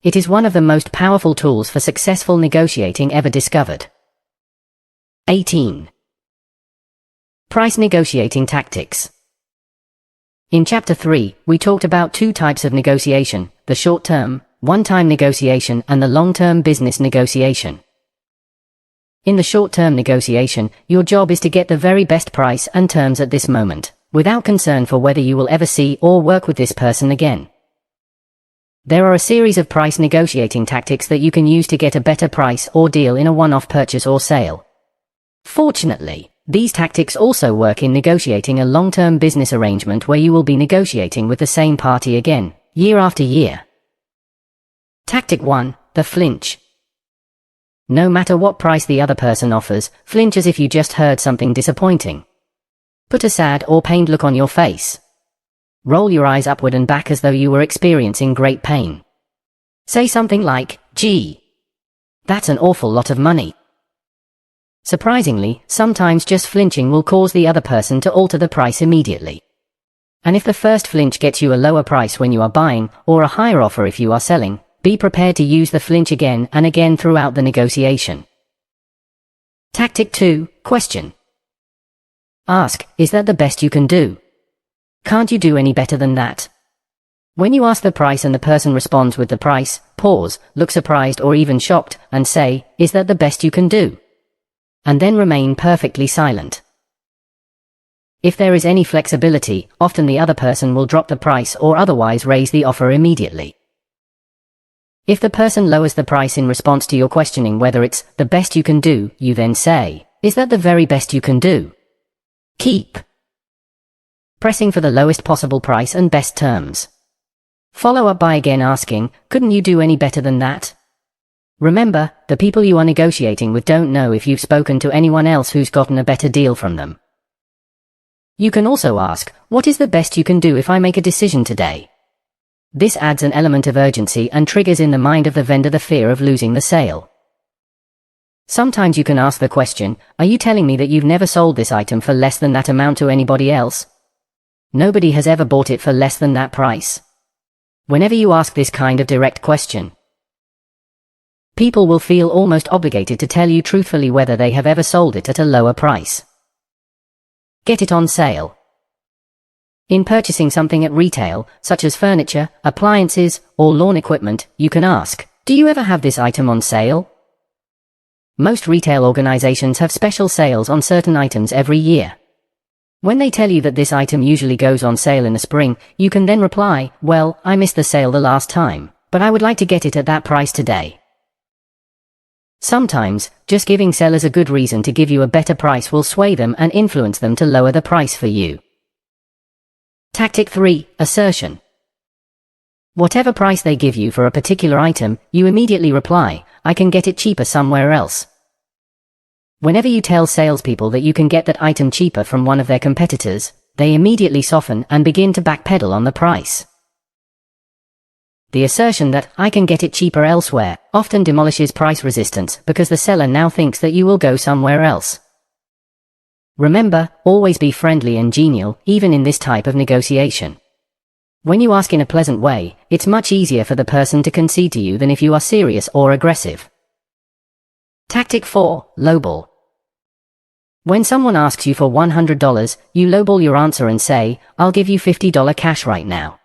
It is one of the most powerful tools for successful negotiating ever discovered. 18. Price negotiating tactics. In Chapter 3, we talked about 2 types of negotiation, the short-term, one-time negotiation and the long-term business negotiation. In the short-term negotiation, your job is to get the very best price and terms at this moment, without concern for whether you will ever see or work with this person again. There are a series of price negotiating tactics that you can use to get a better price or deal in a one-off purchase or sale. Fortunately, these tactics also work in negotiating a long-term business arrangement where you will be negotiating with the same party again, year after year. Tactic 1, the flinch. No matter what price the other person offers, flinch as if you just heard something disappointing. Put a sad or pained look on your face. Roll your eyes upward and back as though you were experiencing great pain. Say something like, "Gee, that's an awful lot of money." Surprisingly, sometimes just flinching will cause the other person to alter the price immediately. And if the first flinch gets you a lower price when you are buying, or a higher offer if you are selling, be prepared to use the flinch again and again throughout the negotiation. Tactic 2, question. Ask, is that the best you can do? Can't you do any better than that? When you ask the price and the person responds with the price, pause, look surprised or even shocked, and say, is that the best you can do? And then remain perfectly silent. If there is any flexibility, often the other person will drop the price or otherwise raise the offer immediately. If the person lowers the price in response to your questioning whether it's the best you can do, you then say, is that the very best you can do? Keep pressing for the lowest possible price and best terms. Follow up by again asking, couldn't you do any better than that? Remember, the people you are negotiating with don't know if you've spoken to anyone else who's gotten a better deal from them. You can also ask, what is the best you can do if I make a decision today? This adds an element of urgency and triggers in the mind of the vendor the fear of losing the sale. Sometimes you can ask the question, are you telling me that you've never sold this item for less than that amount to anybody else? Nobody has ever bought it for less than that price. Whenever you ask this kind of direct question, people will feel almost obligated to tell you truthfully whether they have ever sold it at a lower price. Get it on sale. In purchasing something at retail, such as furniture, appliances, or lawn equipment, you can ask, do you ever have this item on sale? Most retail organizations have special sales on certain items every year. When they tell you that this item usually goes on sale in the spring, you can then reply, well, I missed the sale the last time, but I would like to get it at that price today. Sometimes, just giving sellers a good reason to give you a better price will sway them and influence them to lower the price for you. Tactic 3, assertion. Whatever price they give you for a particular item, you immediately reply, I can get it cheaper somewhere else. Whenever you tell salespeople that you can get that item cheaper from one of their competitors, they immediately soften and begin to backpedal on the price. The assertion that I can get it cheaper elsewhere often demolishes price resistance because the seller now thinks that you will go somewhere else. Remember, always be friendly and genial, even in this type of negotiation. When you ask in a pleasant way, it's much easier for the person to concede to you than if you are serious or aggressive. Tactic 4. Lowball. When someone asks you for $100, you lowball your answer and say, "I'll give you $50 cash right now."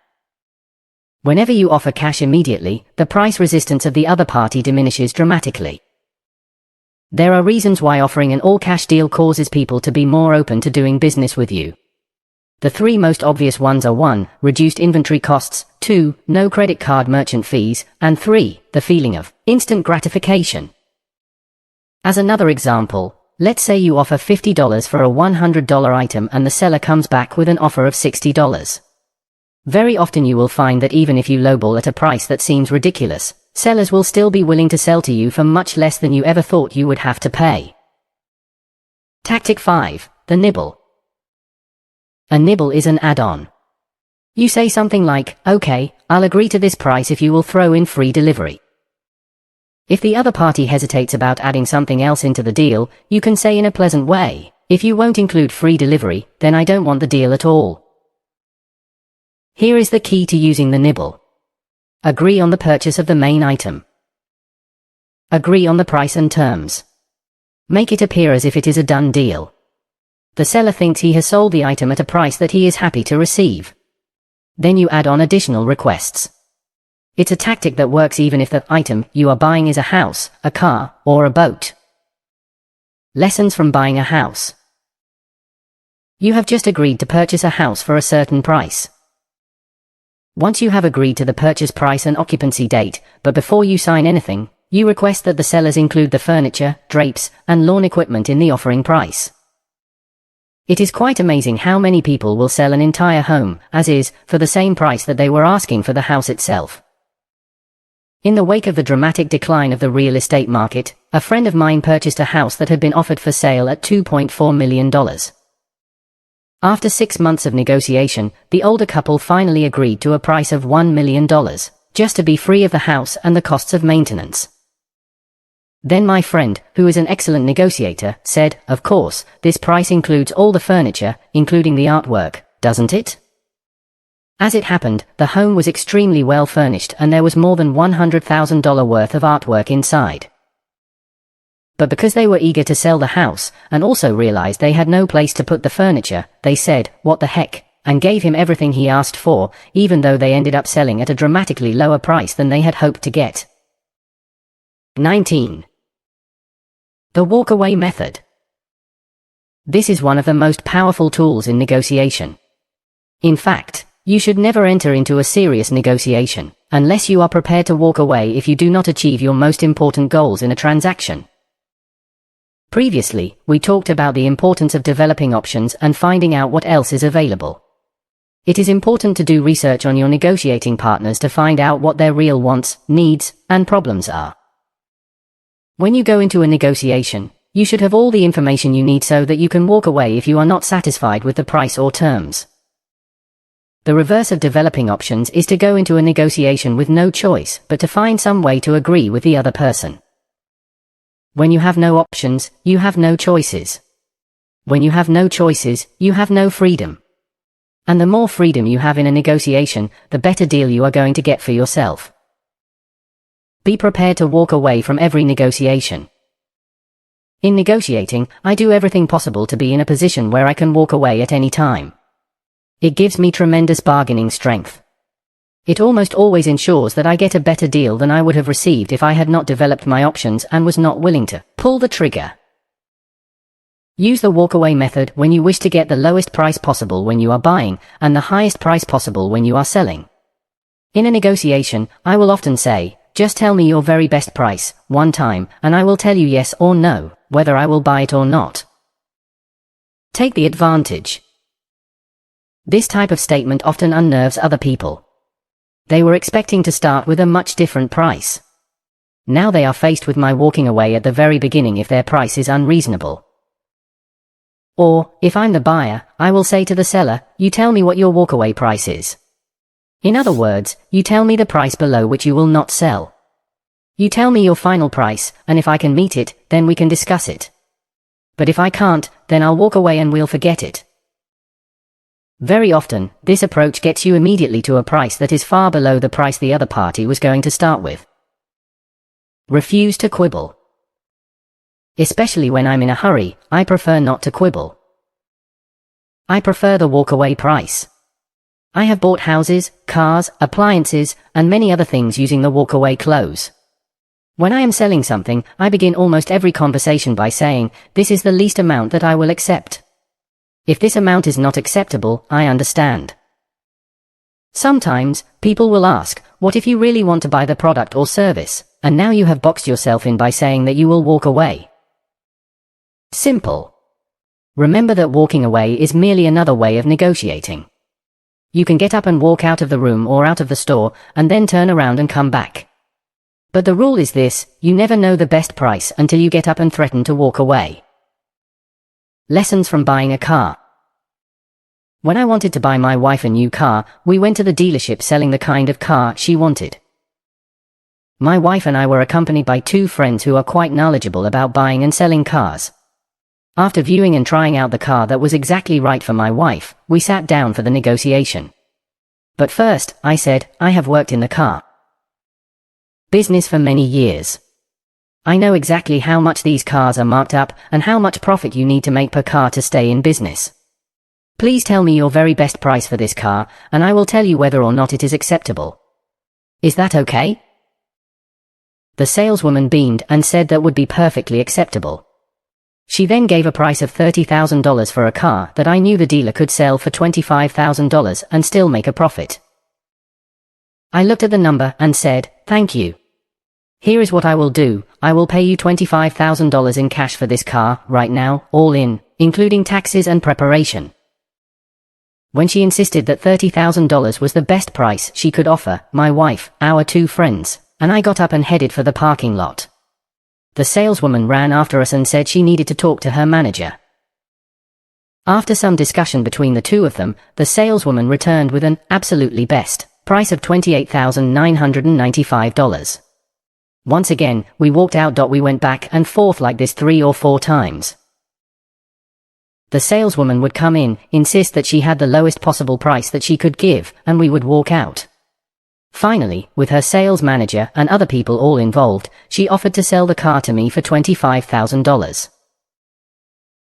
Whenever you offer cash immediately, the price resistance of the other party diminishes dramatically. There are reasons why offering an all-cash deal causes people to be more open to doing business with you. The three most obvious ones are 1. Reduced inventory costs, 2. No credit card merchant fees, and 3. The feeling of instant gratification. As another example, let's say you offer $50 for a $100 item and the seller comes back with an offer of $60. Very often you will find that even if you lowball at a price that seems ridiculous, sellers will still be willing to sell to you for much less than you ever thought you would have to pay. Tactic 5. The nibble. A nibble is an add-on. You say something like, "Okay, I'll agree to this price if you will throw in free delivery." If the other party hesitates about adding something else into the deal, you can say in a pleasant way, "If you won't include free delivery, then I don't want the deal at all." Here is the key to using the nibble. Agree on the purchase of the main item. Agree on the price and terms. Make it appear as if it is a done deal. The seller thinks he has sold the item at a price that he is happy to receive. Then you add on additional requests. It's a tactic that works even if the item you are buying is a house, a car, or a boat. Lessons from buying a house. You have just agreed to purchase a house for a certain price. Once you have agreed to the purchase price and occupancy date, but before you sign anything, you request that the sellers include the furniture, drapes, and lawn equipment in the offering price. It is quite amazing how many people will sell an entire home, as is, for the same price that they were asking for the house itself. In the wake of the dramatic decline of the real estate market, a friend of mine purchased a house that had been offered for sale at $2.4 million. After 6 months of negotiation, the older couple finally agreed to a price of $1 million, just to be free of the house and the costs of maintenance. Then my friend, who is an excellent negotiator, said, "Of course, this price includes all the furniture, including the artwork, doesn't it?" As it happened, the home was extremely well furnished and there was more than $100,000 worth of artwork inside. But because they were eager to sell the house, and also realized they had no place to put the furniture, they said, "What the heck," and gave him everything he asked for, even though they ended up selling at a dramatically lower price than they had hoped to get. 19. The walk-away method. This is one of the most powerful tools in negotiation. In fact, you should never enter into a serious negotiation, unless you are prepared to walk away if you do not achieve your most important goals in a transaction. Previously, we talked about the importance of developing options and finding out what else is available. It is important to do research on your negotiating partners to find out what their real wants, needs, and problems are. When you go into a negotiation, you should have all the information you need so that you can walk away if you are not satisfied with the price or terms. The reverse of developing options is to go into a negotiation with no choice but to find some way to agree with the other person. When you have no options, you have no choices. When you have no choices, you have no freedom. And the more freedom you have in a negotiation, the better deal you are going to get for yourself. Be prepared to walk away from every negotiation. In negotiating, I do everything possible to be in a position where I can walk away at any time. It gives me tremendous bargaining strength. It almost always ensures that I get a better deal than I would have received if I had not developed my options and was not willing to pull the trigger. Use the walkaway method when you wish to get the lowest price possible when you are buying, and the highest price possible when you are selling. In a negotiation, I will often say, "Just tell me your very best price, one time, and I will tell you yes or no, whether I will buy it or not." Take the advantage. This type of statement often unnerves other people. They were expecting to start with a much different price. Now they are faced with my walking away at the very beginning if their price is unreasonable. Or, if I'm the buyer, I will say to the seller, "You tell me what your walkaway price is." In other words, you tell me the price below which you will not sell. You tell me your final price, and if I can meet it, then we can discuss it. But if I can't, then I'll walk away and we'll forget it. Very often, this approach gets you immediately to a price that is far below the price the other party was going to start with. Refuse to quibble. Especially when I'm in a hurry, I prefer not to quibble. I prefer the walk-away price. I have bought houses, cars, appliances, and many other things using the walk-away clause. When I am selling something, I begin almost every conversation by saying, "This is the least amount that I will accept. If this amount is not acceptable, I understand." Sometimes, people will ask, "What if you really want to buy the product or service?" And now you have boxed yourself in by saying that you will walk away. Simple. Remember that walking away is merely another way of negotiating. You can get up and walk out of the room or out of the store, and then turn around and come back. But the rule is this: you never know the best price until you get up and threaten to walk away. Lessons from buying a car. When I wanted to buy my wife a new car, we went to the dealership selling the kind of car she wanted. My wife and I were accompanied by 2 friends who are quite knowledgeable about buying and selling cars. After viewing and trying out the car that was exactly right for my wife, we sat down for the negotiation. But first, I said, "I have worked in the car business for many years. I know exactly how much these cars are marked up and how much profit you need to make per car to stay in business. Please tell me your very best price for this car, and I will tell you whether or not it is acceptable. Is that okay?" The saleswoman beamed and said that would be perfectly acceptable. She then gave a price of $30,000 for a car that I knew the dealer could sell for $25,000 and still make a profit. I looked at the number and said, "Thank you. Here is what I will do: I will pay you $25,000 in cash for this car, right now, all in, including taxes and preparation." When she insisted that $30,000 was the best price she could offer, my wife, our 2 friends, and I got up and headed for the parking lot. The saleswoman ran after us and said she needed to talk to her manager. After some discussion between the 2 of them, the saleswoman returned with an absolutely best price of $28,995. Once again, we walked out. We went back and forth like this 3 or 4 times. The saleswoman would come in, insist that she had the lowest possible price that she could give, and we would walk out. Finally, with her sales manager and other people all involved, she offered to sell the car to me for $25,000.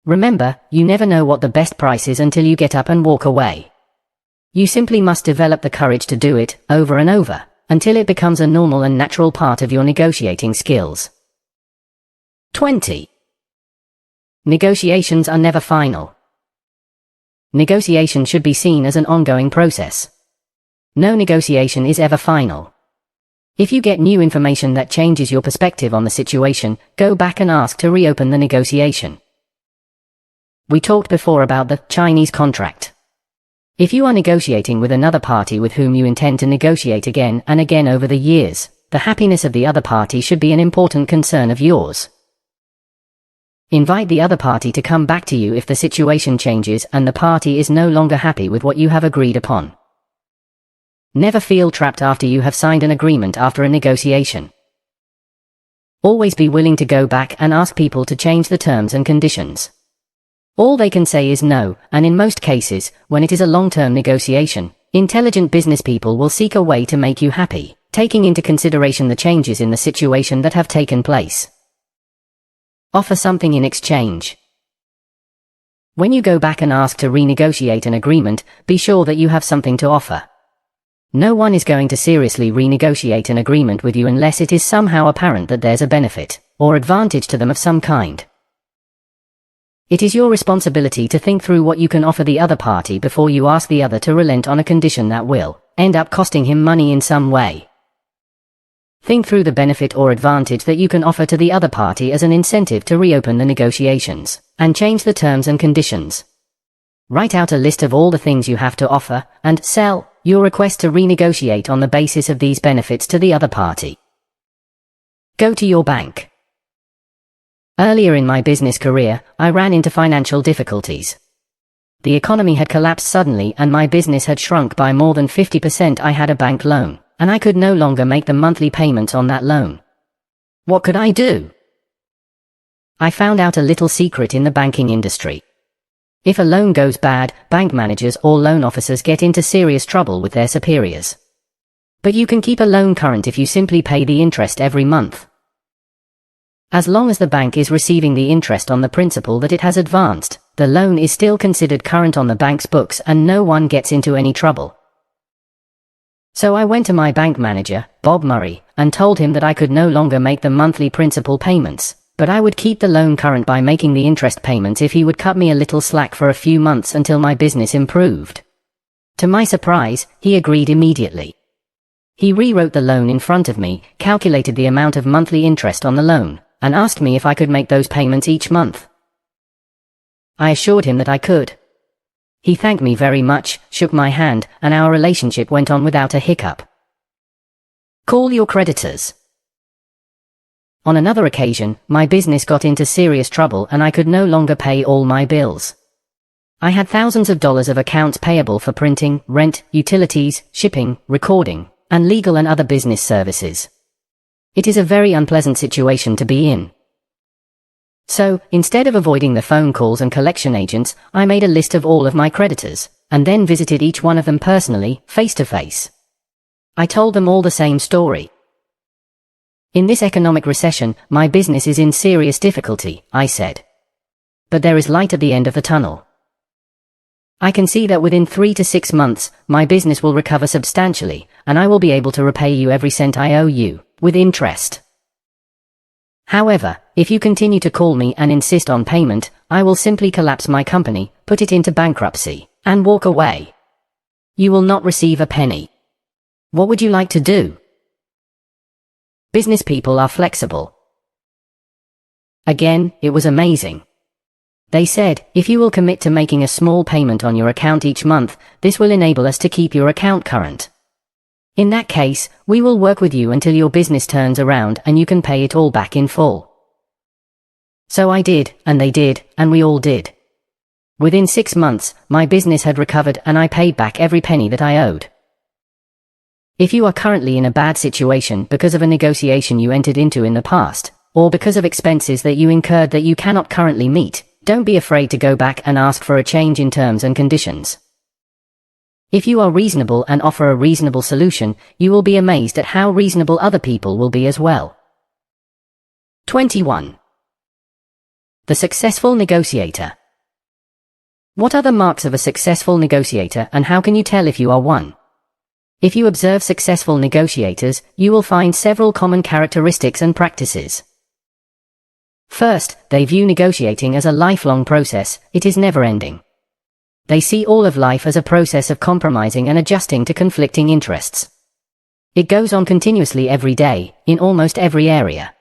Remember, you never know what the best price is until you get up and walk away. You simply must develop the courage to do it, over and over, until it becomes a normal and natural part of your negotiating skills. 20. Negotiations are never final. Negotiation should be seen as an ongoing process. No negotiation is ever final. If you get new information that changes your perspective on the situation, go back and ask to reopen the negotiation. We talked before about the Chinese contract. If you are negotiating with another party with whom you intend to negotiate again and again over the years, the happiness of the other party should be an important concern of yours. Invite the other party to come back to you if the situation changes and the party is no longer happy with what you have agreed upon. Never feel trapped after you have signed an agreement after a negotiation. Always be willing to go back and ask people to change the terms and conditions. All they can say is no, and in most cases, when it is a long-term negotiation, intelligent business people will seek a way to make you happy, taking into consideration the changes in the situation that have taken place. Offer something in exchange. When you go back and ask to renegotiate an agreement, be sure that you have something to offer. No one is going to seriously renegotiate an agreement with you unless it is somehow apparent that there's a benefit or advantage to them of some kind. It is your responsibility to think through what you can offer the other party before you ask the other to relent on a condition that will end up costing him money in some way. Think through the benefit or advantage that you can offer to the other party as an incentive to reopen the negotiations and change the terms and conditions. Write out a list of all the things you have to offer and sell your request to renegotiate on the basis of these benefits to the other party. Go to your bank. Earlier in my business career, I ran into financial difficulties. The economy had collapsed suddenly and my business had shrunk by more than 50%. I had a bank loan, and I could no longer make the monthly payments on that loan. What could I do? I found out a little secret in the banking industry. If a loan goes bad, bank managers or loan officers get into serious trouble with their superiors. But you can keep a loan current if you simply pay the interest every month. As long as the bank is receiving the interest on the principal that it has advanced, the loan is still considered current on the bank's books and no one gets into any trouble. So I went to my bank manager, Bob Murray, and told him that I could no longer make the monthly principal payments, but I would keep the loan current by making the interest payments if he would cut me a little slack for a few months until my business improved. To my surprise, he agreed immediately. He rewrote the loan in front of me, calculated the amount of monthly interest on the loan, and asked me if I could make those payments each month. I assured him that I could. He thanked me very much, shook my hand, and our relationship went on without a hiccup. Call your creditors. On another occasion, my business got into serious trouble and I could no longer pay all my bills. I had thousands of dollars of accounts payable for printing, rent, utilities, shipping, recording, and legal and other business services. It is a very unpleasant situation to be in. So, instead of avoiding the phone calls and collection agents, I made a list of all of my creditors, and then visited each one of them personally, face to face. I told them all the same story. In this economic recession, my business is in serious difficulty, I said. But there is light at the end of the tunnel. I can see that within 3 to 6 months, my business will recover substantially, and I will be able to repay you every cent I owe you, with interest. However, if you continue to call me and insist on payment, I will simply collapse my company, put it into bankruptcy, and walk away. You will not receive a penny. What would you like to do? Business people are flexible. Again, it was amazing. They said, if you will commit to making a small payment on your account each month, this will enable us to keep your account current. In that case, we will work with you until your business turns around and you can pay it all back in full. So I did, and they did, and we all did. Within 6 months, my business had recovered and I paid back every penny that I owed. If you are currently in a bad situation because of a negotiation you entered into in the past, or because of expenses that you incurred that you cannot currently meet, don't be afraid to go back and ask for a change in terms and conditions. If you are reasonable and offer a reasonable solution, you will be amazed at how reasonable other people will be as well. 21. The successful negotiator. What are the marks of a successful negotiator and how can you tell if you are one? If you observe successful negotiators, you will find several common characteristics and practices. First, they view negotiating as a lifelong process. It is never-ending. They see all of life as a process of compromising and adjusting to conflicting interests. It goes on continuously every day, in almost every area.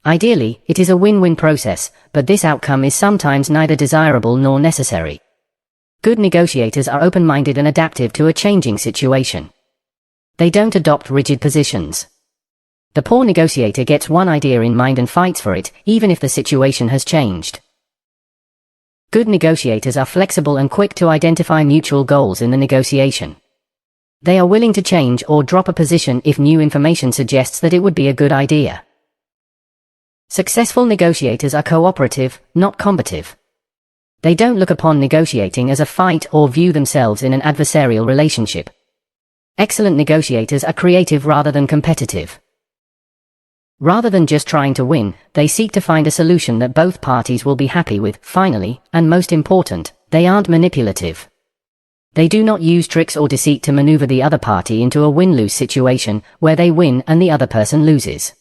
Ideally, it is a win-win process, but this outcome is sometimes neither desirable nor necessary. Good negotiators are open-minded and adaptive to a changing situation. They don't adopt rigid positions. The poor negotiator gets one idea in mind and fights for it, even if the situation has changed. Good negotiators are flexible and quick to identify mutual goals in the negotiation. They are willing to change or drop a position if new information suggests that it would be a good idea. Successful negotiators are cooperative, not combative. They don't look upon negotiating as a fight or view themselves in an adversarial relationship. Excellent negotiators are creative rather than competitive. Rather than just trying to win, they seek to find a solution that both parties will be happy with. Finally, and most important, they aren't manipulative. They do not use tricks or deceit to maneuver the other party into a win-lose situation, where they win and the other person loses.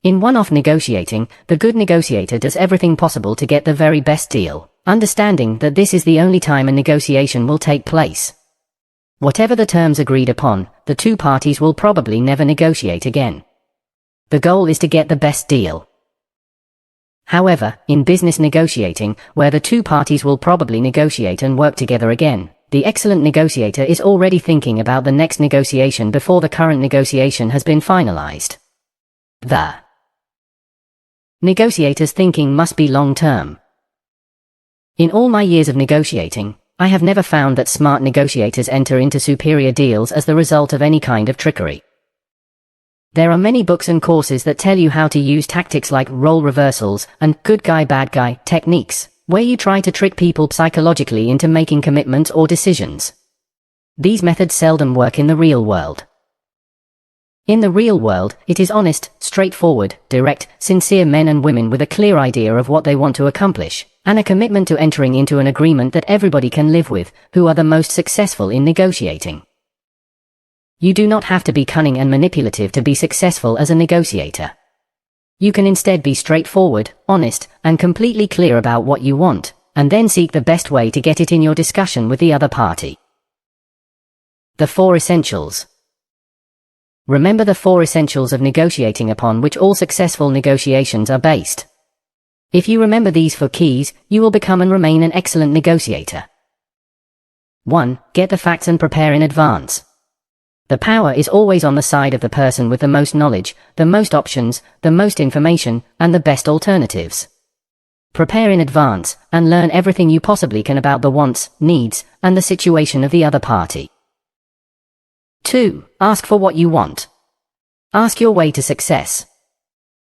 In one-off negotiating, the good negotiator does everything possible to get the very best deal, understanding that this is the only time a negotiation will take place. Whatever the terms agreed upon, the two parties will probably never negotiate again. The goal is to get the best deal. However, in business negotiating, where the two parties will probably negotiate and work together again, the excellent negotiator is already thinking about the next negotiation before the current negotiation has been finalized. The negotiator's thinking must be long-term. In all my years of negotiating, I have never found that smart negotiators enter into superior deals as the result of any kind of trickery. There are many books and courses that tell you how to use tactics like role reversals and good guy bad guy techniques, where you try to trick people psychologically into making commitments or decisions. These methods seldom work in the real world. In the real world, it is honest, straightforward, direct, sincere men and women with a clear idea of what they want to accomplish, and a commitment to entering into an agreement that everybody can live with, who are the most successful in negotiating. You do not have to be cunning and manipulative to be successful as a negotiator. You can instead be straightforward, honest, and completely clear about what you want, and then seek the best way to get it in your discussion with the other party. The 4 essentials. Remember the 4 essentials of negotiating upon which all successful negotiations are based. If you remember these 4 keys, you will become and remain an excellent negotiator. 1. Get the facts and prepare in advance. The power is always on the side of the person with the most knowledge, the most options, the most information, and the best alternatives. Prepare in advance, and learn everything you possibly can about the wants, needs, and the situation of the other party. 2. Ask for what you want. Ask your way to success.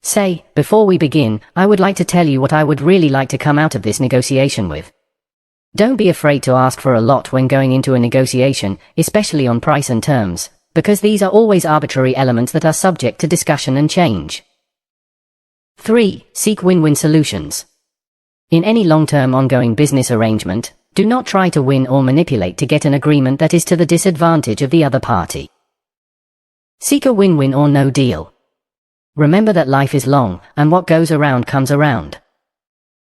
Say, before we begin, I would like to tell you what I would really like to come out of this negotiation with. Don't be afraid to ask for a lot when going into a negotiation, especially on price and terms, because these are always arbitrary elements that are subject to discussion and change. 3. Seek win-win solutions. In any long-term ongoing business arrangement, do not try to win or manipulate to get an agreement that is to the disadvantage of the other party. Seek a win-win or no deal. Remember that life is long, and what goes around comes around.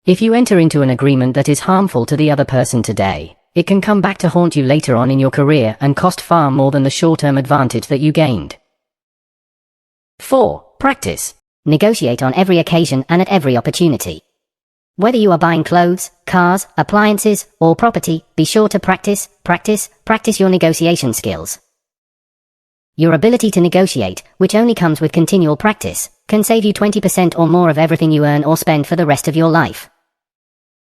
If you enter into an agreement that is harmful to the other person today, it can come back to haunt you later on in your career and cost far more than the short-term advantage that you gained. 4. Practice. Negotiate on every occasion and at every opportunity. Whether you are buying clothes, cars, appliances, or property, be sure to practice your negotiation skills. Your ability to negotiate, which only comes with continual practice, can save you 20% or more of everything you earn or spend for the rest of your life.